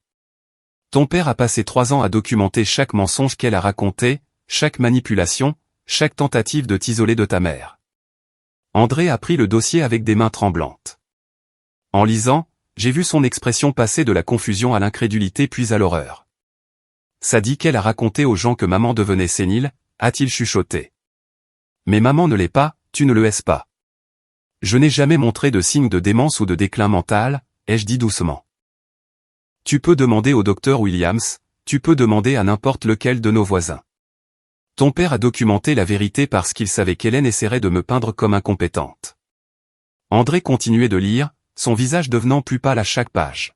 Ton père a passé 3 ans à documenter chaque mensonge qu'elle a raconté, chaque manipulation, chaque tentative de t'isoler de ta mère. André a pris le dossier avec des mains tremblantes. En lisant, j'ai vu son expression passer de la confusion à l'incrédulité puis à l'horreur. Ça dit qu'elle a raconté aux gens que maman devenait sénile, a-t-il chuchoté. Mais maman ne l'est pas, tu ne le es pas. Je n'ai jamais montré de signe de démence ou de déclin mental, ai-je dit doucement. Tu peux demander au docteur Williams, tu peux demander à n'importe lequel de nos voisins. Ton père a documenté la vérité parce qu'il savait qu'Hélène essaierait de me peindre comme incompétente. André continuait de lire, son visage devenant plus pâle à chaque page.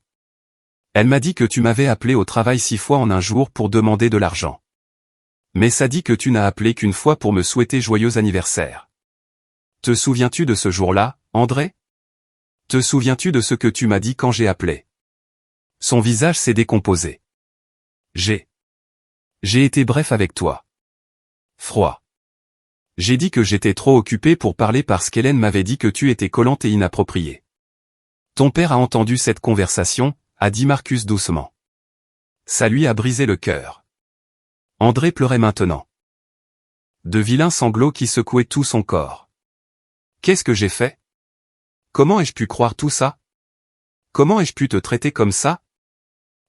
Elle m'a dit que tu m'avais appelé au travail 6 fois en un jour pour demander de l'argent. Mais ça dit que tu n'as appelé qu'une fois pour me souhaiter joyeux anniversaire. Te souviens-tu de ce jour-là, André? Te souviens-tu de ce que tu m'as dit quand j'ai appelé? Son visage s'est décomposé. J'ai été bref avec toi. Froid. J'ai dit que j'étais trop occupé pour parler parce qu'Hélène m'avait dit que tu étais collante et inappropriée. Ton père a entendu cette conversation, a dit Marcus doucement. Ça lui a brisé le cœur. André pleurait maintenant. De vilains sanglots qui secouaient tout son corps. Qu'est-ce que j'ai fait? Comment ai-je pu croire tout ça? Comment ai-je pu te traiter comme ça?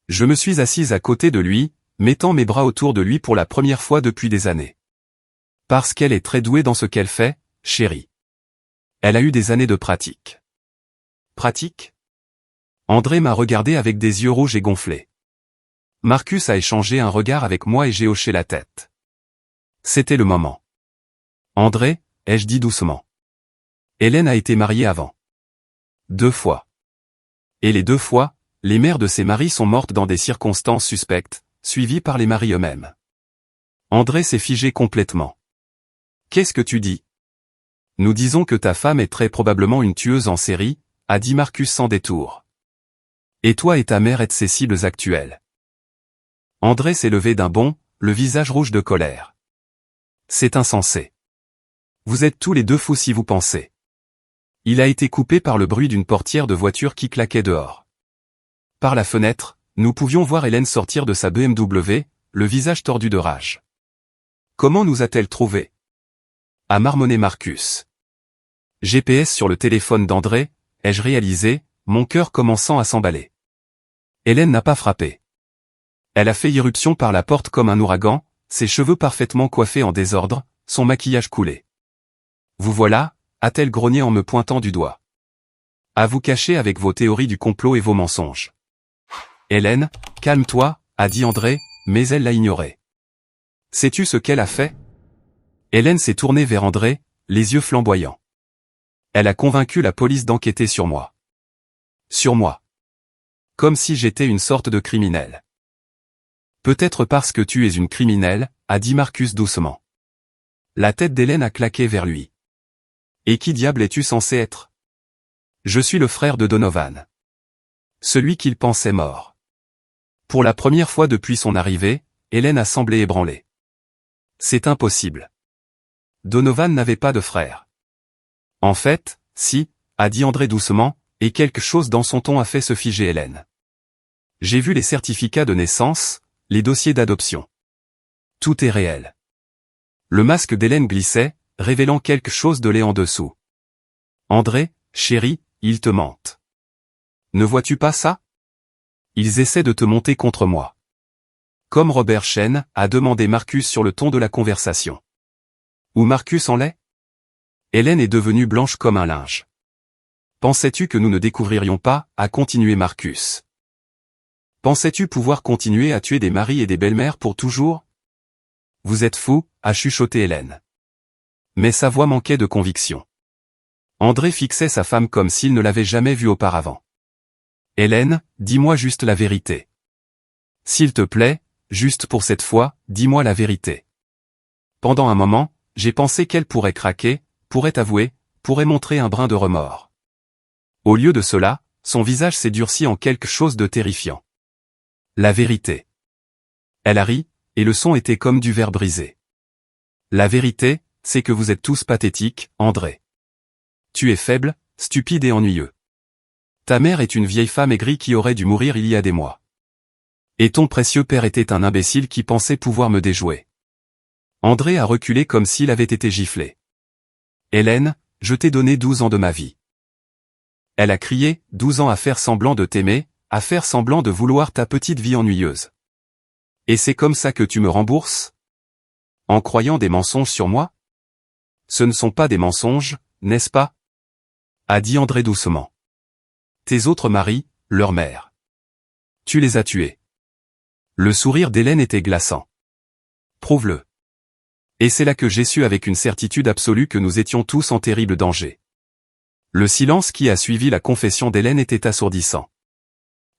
Je me suis assise à côté de lui, mettant mes bras autour de lui pour la première fois depuis des années. Parce qu'elle est très douée dans ce qu'elle fait, chérie. Elle a eu des années de pratique. Pratique? André m'a regardé avec des yeux rouges et gonflés. Marcus a échangé un regard avec moi et j'ai hoché la tête. C'était le moment. André, ai-je dit doucement. Hélène a été mariée avant. 2 fois. Et les 2 fois, les mères de ses maris sont mortes dans des circonstances suspectes, suivies par les maris eux-mêmes. André s'est figé complètement. Qu'est-ce que tu dis? Nous disons que ta femme est très probablement une tueuse en série, a dit Marcus sans détour. Et toi et ta mère êtes ses cibles actuelles. André s'est levé d'un bond, le visage rouge de colère. C'est insensé. Vous êtes tous les 2 fous si vous pensez. Il a été coupé par le bruit d'une portière de voiture qui claquait dehors. Par la fenêtre, nous pouvions voir Hélène sortir de sa BMW, le visage tordu de rage. Comment nous a-t-elle trouvés? A marmonné Marcus. GPS sur le téléphone d'André, ai-je réalisé, mon cœur commençant à s'emballer. Hélène n'a pas frappé. Elle a fait irruption par la porte comme un ouragan, ses cheveux parfaitement coiffés en désordre, son maquillage coulé. Vous voilà, a-t-elle grogné en me pointant du doigt. À vous cacher avec vos théories du complot et vos mensonges. Hélène, calme-toi, a dit André, mais elle l'a ignoré. Sais-tu ce qu'elle a fait? Hélène s'est tournée vers André, les yeux flamboyants. Elle a convaincu la police d'enquêter sur moi. Sur moi. Comme si j'étais une sorte de criminel. Peut-être parce que tu es une criminelle, a dit Marcus doucement. La tête d'Hélène a claqué vers lui. Et qui diable es-tu censé être? Je suis le frère de Donovan. Celui qu'il pensait mort. Pour la première fois depuis son arrivée, Hélène a semblé ébranlée. C'est impossible. Donovan n'avait pas de frère. En fait, si, a dit André doucement, et quelque chose dans son ton a fait se figer Hélène. J'ai vu les certificats de naissance, les dossiers d'adoption. Tout est réel. Le masque d'Hélène glissait, révélant quelque chose de laid en dessous. André, chéri, ils te mentent. Ne vois-tu pas ça? Ils essaient de te monter contre moi. Comme Robert Chen, a demandé Marcus sur le ton de la conversation. Où Marcus en l'est? Hélène est devenue blanche comme un linge. Pensais-tu que nous ne découvririons pas, a continué Marcus. Pensais-tu pouvoir continuer à tuer des maris et des belles-mères pour toujours? Vous êtes fou, a chuchoté Hélène. Mais sa voix manquait de conviction. André fixait sa femme comme s'il ne l'avait jamais vue auparavant. Hélène, dis-moi juste la vérité. S'il te plaît, juste pour cette fois, dis-moi la vérité. Pendant un moment, j'ai pensé qu'elle pourrait craquer, pourrait avouer, pourrait montrer un brin de remords. Au lieu de cela, son visage s'est durci en quelque chose de terrifiant. La vérité. Elle a ri, et le son était comme du verre brisé. La vérité, c'est que vous êtes tous pathétiques, André. Tu es faible, stupide et ennuyeux. Ta mère est une vieille femme aigrie qui aurait dû mourir il y a des mois. Et ton précieux père était un imbécile qui pensait pouvoir me déjouer. André a reculé comme s'il avait été giflé. Hélène, je t'ai donné 12 ans de ma vie. Elle a crié, 12 ans à faire semblant de t'aimer, à faire semblant de vouloir ta petite vie ennuyeuse. Et c'est comme ça que tu me rembourses? En croyant des mensonges sur moi? Ce ne sont pas des mensonges, n'est-ce pas? A dit André doucement. Tes autres maris, leur mère. Tu les as tués. Le sourire d'Hélène était glaçant. Prouve-le. Et c'est là que j'ai su avec une certitude absolue que nous étions tous en terrible danger. Le silence qui a suivi la confession d'Hélène était assourdissant.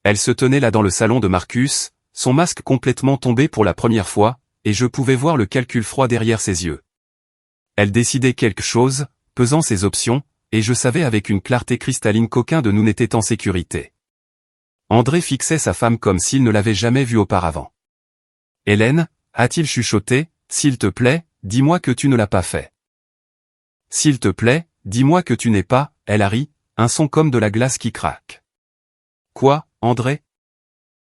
Elle se tenait là dans le salon de Marcus, son masque complètement tombé pour la première fois, et je pouvais voir le calcul froid derrière ses yeux. Elle décidait quelque chose, pesant ses options, et je savais avec une clarté cristalline qu'aucun de nous n'était en sécurité. André fixait sa femme comme s'il ne l'avait jamais vue auparavant. Hélène, a-t-il chuchoté, s'il te plaît, dis-moi que tu ne l'as pas fait. S'il te plaît, dis-moi que tu n'es pas, elle a ri, un son comme de la glace qui craque. Quoi, André?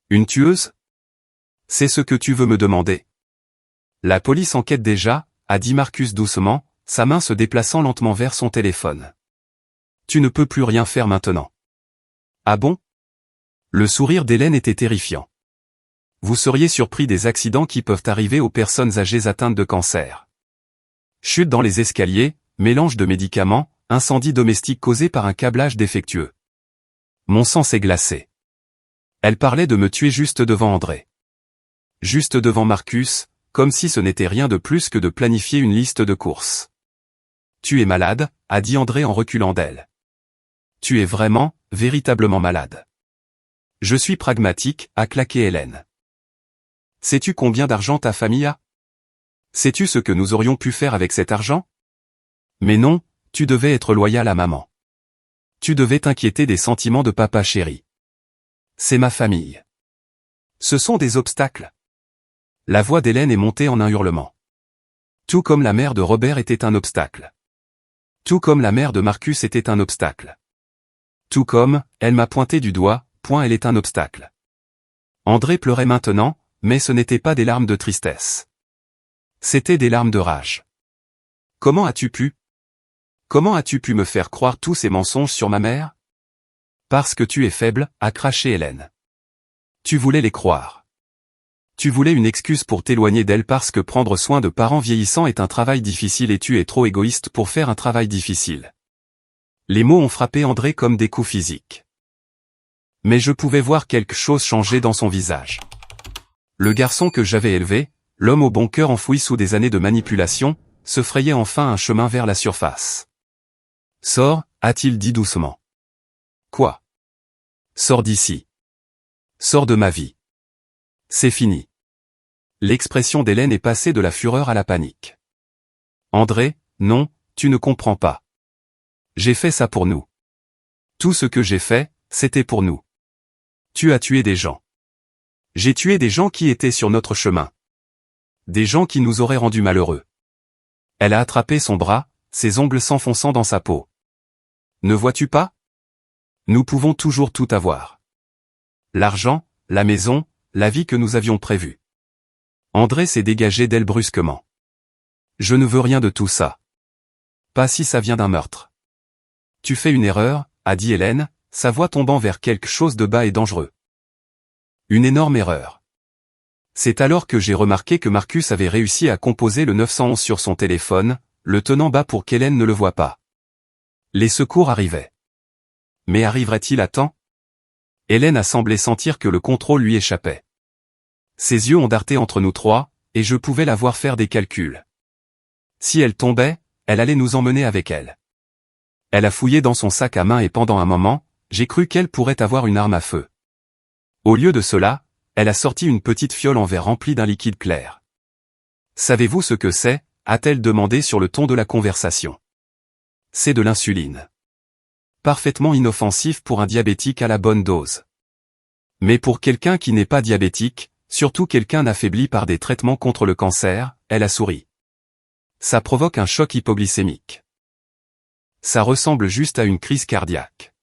Une tueuse? C'est ce que tu veux me demander. La police enquête déjà, a dit Marcus doucement, sa main se déplaçant lentement vers son téléphone. Tu ne peux plus rien faire maintenant. Ah bon? Le sourire d'Hélène était terrifiant. Vous seriez surpris des accidents qui peuvent arriver aux personnes âgées atteintes de cancer. Chute dans les escaliers, mélange de médicaments, incendie domestique causé par un câblage défectueux. Mon sang s'est glacé. Elle parlait de me tuer juste devant André. Juste devant Marcus, comme si ce n'était rien de plus que de planifier une liste de courses. Tu es malade, a dit André en reculant d'elle. Tu es vraiment, véritablement malade. Je suis pragmatique, a claqué Hélène. Sais-tu combien d'argent ta famille a? Sais-tu ce que nous aurions pu faire avec cet argent? Mais non, tu devais être loyal à maman. Tu devais t'inquiéter des sentiments de papa chéri. C'est ma famille. Ce sont des obstacles. La voix d'Hélène est montée en un hurlement. Tout comme la mère de Robert était un obstacle. Tout comme la mère de Marcus était un obstacle. Tout comme, elle m'a pointé du doigt, elle est un obstacle. André pleurait maintenant, mais ce n'était pas des larmes de tristesse. C'était des larmes de rage. Comment as-tu pu? Comment as-tu pu me faire croire tous ces mensonges sur ma mère? Parce que tu es faible, a craché Hélène. Tu voulais les croire. Tu voulais une excuse pour t'éloigner d'elle parce que prendre soin de parents vieillissants est un travail difficile et tu es trop égoïste pour faire un travail difficile. Les mots ont frappé André comme des coups physiques. Mais je pouvais voir quelque chose changer dans son visage. Le garçon que j'avais élevé, l'homme au bon cœur enfoui sous des années de manipulation, se frayait enfin un chemin vers la surface. « Sors », a-t-il dit doucement. « Quoi ? » ?»« Sors d'ici. Sors de ma vie. C'est fini. » L'expression d'Hélène est passée de la fureur à la panique. « André, non, tu ne comprends pas. J'ai fait ça pour nous. Tout ce que j'ai fait, c'était pour nous. Tu as tué des gens. J'ai tué des gens qui étaient sur notre chemin. Des gens qui nous auraient rendus malheureux. » Elle a attrapé son bras, ses ongles s'enfonçant dans sa peau. « Ne vois-tu pas ? Nous pouvons toujours tout avoir. L'argent, la maison, la vie que nous avions prévue. » André s'est dégagé d'elle brusquement. « Je ne veux rien de tout ça. Pas si ça vient d'un meurtre. »« Tu fais une erreur, » a dit Hélène, sa voix tombant vers quelque chose de bas et dangereux. « Une énorme erreur. » C'est alors que j'ai remarqué que Marcus avait réussi à composer le 911 sur son téléphone, le tenant bas pour qu'Hélène ne le voie pas. Les secours arrivaient. Mais arriverait-il à temps ? Hélène a semblé sentir que le contrôle lui échappait. Ses yeux ont darté entre nous trois, et je pouvais la voir faire des calculs. Si elle tombait, elle allait nous emmener avec elle. Elle a fouillé dans son sac à main et pendant un moment, j'ai cru qu'elle pourrait avoir une arme à feu. Au lieu de cela, elle a sorti une petite fiole en verre remplie d'un liquide clair. « Savez-vous ce que c'est » a-t-elle demandé sur le ton de la conversation. « C'est de l'insuline. Parfaitement inoffensif pour un diabétique à la bonne dose. Mais pour quelqu'un qui n'est pas diabétique, surtout quelqu'un affaibli par des traitements contre le cancer, elle a souri. Ça provoque un choc hypoglycémique. Ça ressemble juste à une crise cardiaque.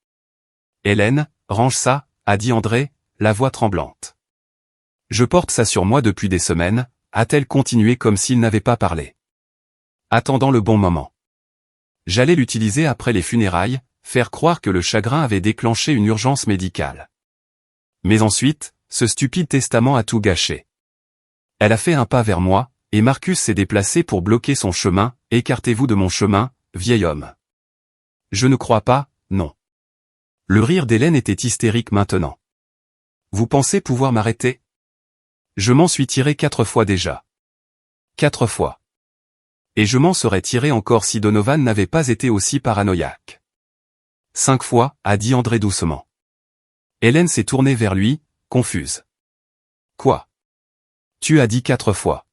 Hélène, range ça, a dit André, la voix tremblante. Je porte ça sur moi depuis des semaines, a-t-elle continué comme s'il n'avait pas parlé. Attendant le bon moment. J'allais l'utiliser après les funérailles, faire croire que le chagrin avait déclenché une urgence médicale. Mais ensuite, ce stupide testament a tout gâché. Elle a fait un pas vers moi, et Marcus s'est déplacé pour bloquer son chemin. « Écartez-vous de mon chemin, vieil homme. » Je ne crois pas, non. Le rire d'Hélène était hystérique maintenant. Vous pensez pouvoir m'arrêter ? Je m'en suis tiré 4 fois déjà. 4 fois. Et je m'en serais tiré encore si Donovan n'avait pas été aussi paranoïaque. 5 fois, a dit André doucement. Hélène s'est tournée vers lui, confuse. Quoi ? Tu as dit 4 fois.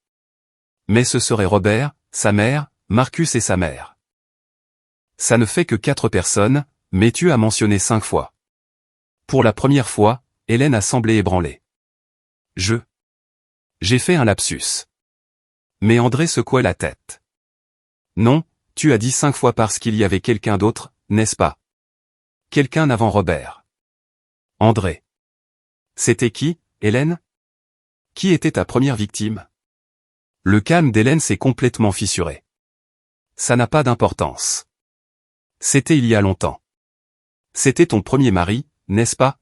Mais ce serait Robert, sa mère, Marcus et sa mère. Ça ne fait que 4 personnes, mais tu as mentionné 5 fois. Pour la première fois, Hélène a semblé ébranlée. J'ai fait un lapsus. Mais André secouait la tête. Non, tu as dit 5 fois parce qu'il y avait quelqu'un d'autre, n'est-ce pas ? Quelqu'un avant Robert. André. C'était qui, Hélène ? Qui était ta première victime ? Le calme d'Hélène s'est complètement fissuré. Ça n'a pas d'importance. C'était il y a longtemps. C'était ton premier mari, n'est-ce pas ?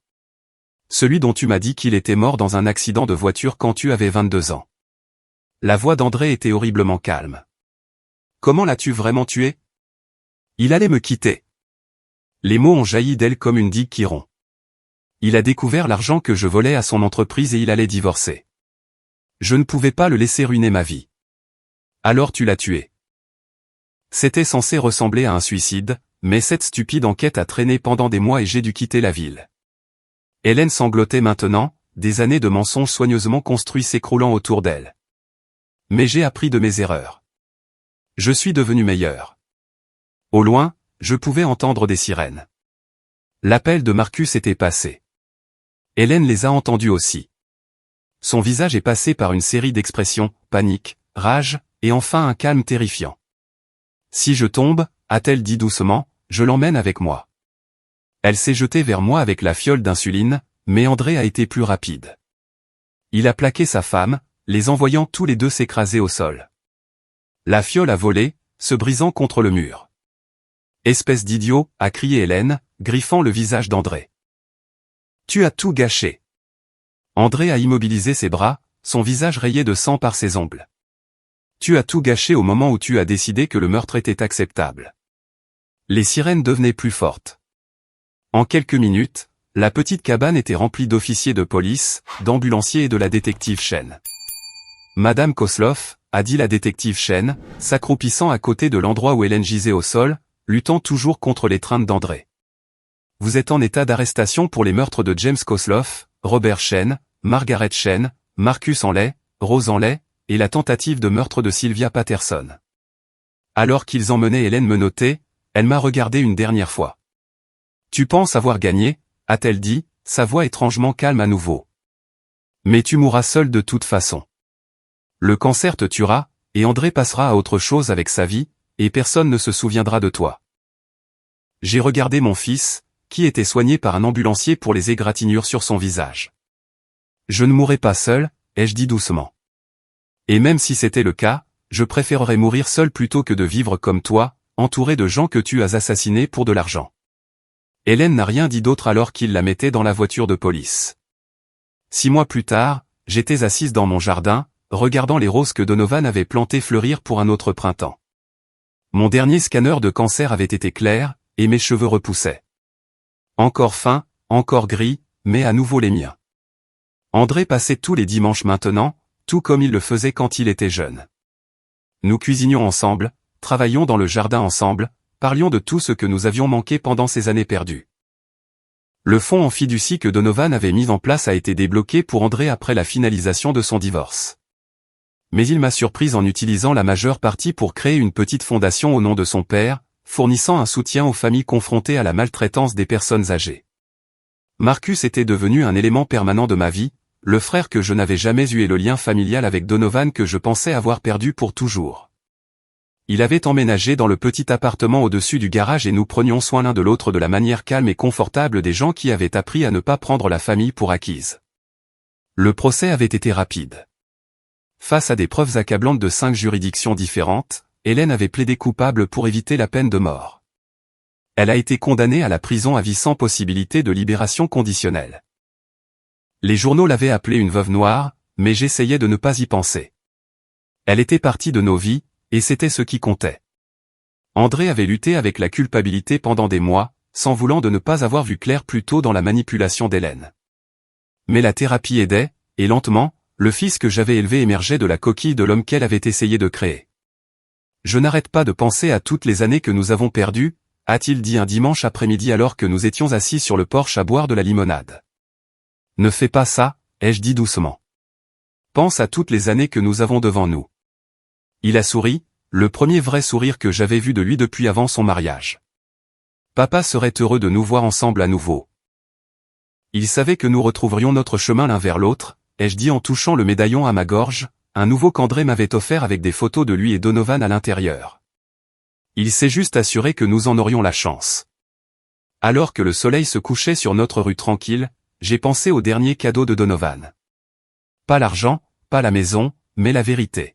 Celui dont tu m'as dit qu'il était mort dans un accident de voiture quand tu avais 22 ans. La voix d'André était horriblement calme. Comment l'as-tu vraiment tué ? Il allait me quitter. Les mots ont jailli d'elle comme une digue qui rompt. Il a découvert l'argent que je volais à son entreprise et il allait divorcer. Je ne pouvais pas le laisser ruiner ma vie. Alors tu l'as tué. C'était censé ressembler à un suicide, mais cette stupide enquête a traîné pendant des mois et j'ai dû quitter la ville. Hélène sanglotait maintenant, des années de mensonges soigneusement construits s'écroulant autour d'elle. Mais j'ai appris de mes erreurs. Je suis devenu meilleur. Au loin, je pouvais entendre des sirènes. L'appel de Marcus était passé. Hélène les a entendus aussi. Son visage est passé par une série d'expressions, panique, rage, et enfin un calme terrifiant. Si je tombe, a-t-elle dit doucement, je l'emmène avec moi. Elle s'est jetée vers moi avec la fiole d'insuline, mais André a été plus rapide. Il a plaqué sa femme, les envoyant tous les deux s'écraser au sol. La fiole a volé, se brisant contre le mur. Espèce d'idiot, a crié Hélène, griffant le visage d'André. Tu as tout gâché. André a immobilisé ses bras, son visage rayé de sang par ses ongles. Tu as tout gâché au moment où tu as décidé que le meurtre était acceptable. Les sirènes devenaient plus fortes. En quelques minutes, la petite cabane était remplie d'officiers de police, d'ambulanciers et de la détective Chen. Madame Kosloff, a dit la détective Chen, s'accroupissant à côté de l'endroit où Hélène gisait au sol, luttant toujours contre l'étreinte d'André. Vous êtes en état d'arrestation pour les meurtres de James Kosloff, Robert Chen, Margaret Chen, Marcus Hanley, Rose Hanley, et la tentative de meurtre de Sylvia Patterson. Alors qu'ils emmenaient Hélène menottée, elle m'a regardé une dernière fois. Tu penses avoir gagné, a-t-elle dit, sa voix étrangement calme à nouveau. Mais tu mourras seul de toute façon. Le cancer te tuera, et André passera à autre chose avec sa vie, et personne ne se souviendra de toi. J'ai regardé mon fils, qui était soigné par un ambulancier pour les égratignures sur son visage. Je ne mourrai pas seul, ai-je dit doucement. Et même si c'était le cas, je préférerais mourir seul plutôt que de vivre comme toi, entouré de gens que tu as assassinés pour de l'argent. Hélène n'a rien dit d'autre alors qu'il la mettait dans la voiture de police. 6 mois plus tard, j'étais assise dans mon jardin, regardant les roses que Donovan avait plantées fleurir pour un autre printemps. Mon dernier scanner de cancer avait été clair, et mes cheveux repoussaient. Encore fins, encore gris, mais à nouveau les miens. André passait tous les dimanches maintenant, tout comme il le faisait quand il était jeune. Nous cuisinions ensemble, travaillions dans le jardin ensemble, parlions de tout ce que nous avions manqué pendant ces années perdues. Le fonds en fiducie que Donovan avait mis en place a été débloqué pour André après la finalisation de son divorce. Mais il m'a surprise en utilisant la majeure partie pour créer une petite fondation au nom de son père, fournissant un soutien aux familles confrontées à la maltraitance des personnes âgées. Marcus était devenu un élément permanent de ma vie, le frère que je n'avais jamais eu et le lien familial avec Donovan que je pensais avoir perdu pour toujours. Il avait emménagé dans le petit appartement au-dessus du garage et nous prenions soin l'un de l'autre de la manière calme et confortable des gens qui avaient appris à ne pas prendre la famille pour acquise. Le procès avait été rapide. Face à des preuves accablantes de 5 juridictions différentes, Hélène avait plaidé coupable pour éviter la peine de mort. Elle a été condamnée à la prison à vie sans possibilité de libération conditionnelle. Les journaux l'avaient appelée une veuve noire, mais j'essayais de ne pas y penser. Elle était partie de nos vies, et c'était ce qui comptait. André avait lutté avec la culpabilité pendant des mois, sans voulant de ne pas avoir vu clair plus tôt dans la manipulation d'Hélène. Mais la thérapie aidait, et lentement, le fils que j'avais élevé émergeait de la coquille de l'homme qu'elle avait essayé de créer. Je n'arrête pas de penser à toutes les années que nous avons perdues, a-t-il dit un dimanche après-midi alors que nous étions assis sur le porche à boire de la limonade. Ne fais pas ça, ai-je dit doucement. Pense à toutes les années que nous avons devant nous. Il a souri, le premier vrai sourire que j'avais vu de lui depuis avant son mariage. Papa serait heureux de nous voir ensemble à nouveau. Il savait que nous retrouverions notre chemin l'un vers l'autre, ai-je dit en touchant le médaillon à ma gorge, un nouveau qu'André m'avait offert avec des photos de lui et Donovan à l'intérieur. Il s'est juste assuré que nous en aurions la chance. Alors que le soleil se couchait sur notre rue tranquille, j'ai pensé au dernier cadeau de Donovan. Pas l'argent, pas la maison, mais la vérité.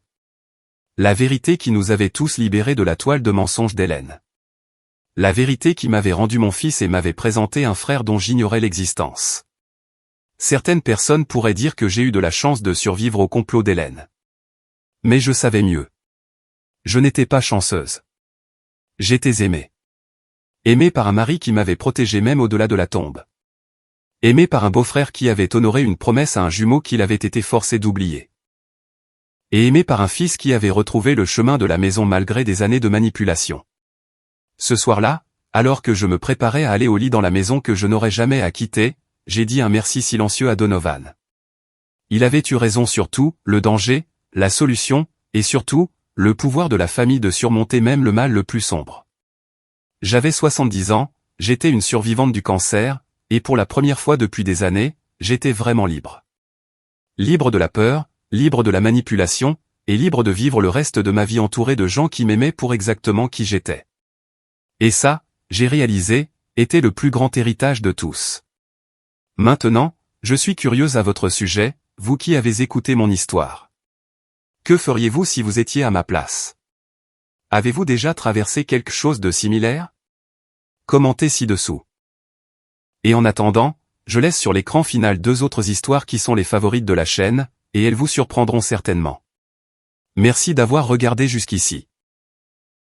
La vérité qui nous avait tous libérés de la toile de mensonges d'Hélène. La vérité qui m'avait rendu mon fils et m'avait présenté un frère dont j'ignorais l'existence. Certaines personnes pourraient dire que j'ai eu de la chance de survivre au complot d'Hélène. Mais je savais mieux. Je n'étais pas chanceuse. J'étais aimée. Aimée par un mari qui m'avait protégée même au-delà de la tombe. Aimée par un beau-frère qui avait honoré une promesse à un jumeau qu'il avait été forcé d'oublier. Et aimée par un fils qui avait retrouvé le chemin de la maison malgré des années de manipulation. Ce soir-là, alors que je me préparais à aller au lit dans la maison que je n'aurais jamais à quitter, j'ai dit un merci silencieux à Donovan. Il avait eu raison sur tout, le danger, la solution, et surtout, le pouvoir de la famille de surmonter même le mal le plus sombre. J'avais 70 ans, j'étais une survivante du cancer, et pour la première fois depuis des années, j'étais vraiment libre. Libre de la peur, libre de la manipulation, et libre de vivre le reste de ma vie entouré de gens qui m'aimaient pour exactement qui j'étais. Et ça, j'ai réalisé, était le plus grand héritage de tous. Maintenant, je suis curieuse à votre sujet, vous qui avez écouté mon histoire. Que feriez-vous si vous étiez à ma place? Avez-vous déjà traversé quelque chose de similaire? Commentez ci-dessous. Et en attendant, je laisse sur l'écran final 2 autres histoires qui sont les favorites de la chaîne, et elles vous surprendront certainement. Merci d'avoir regardé jusqu'ici.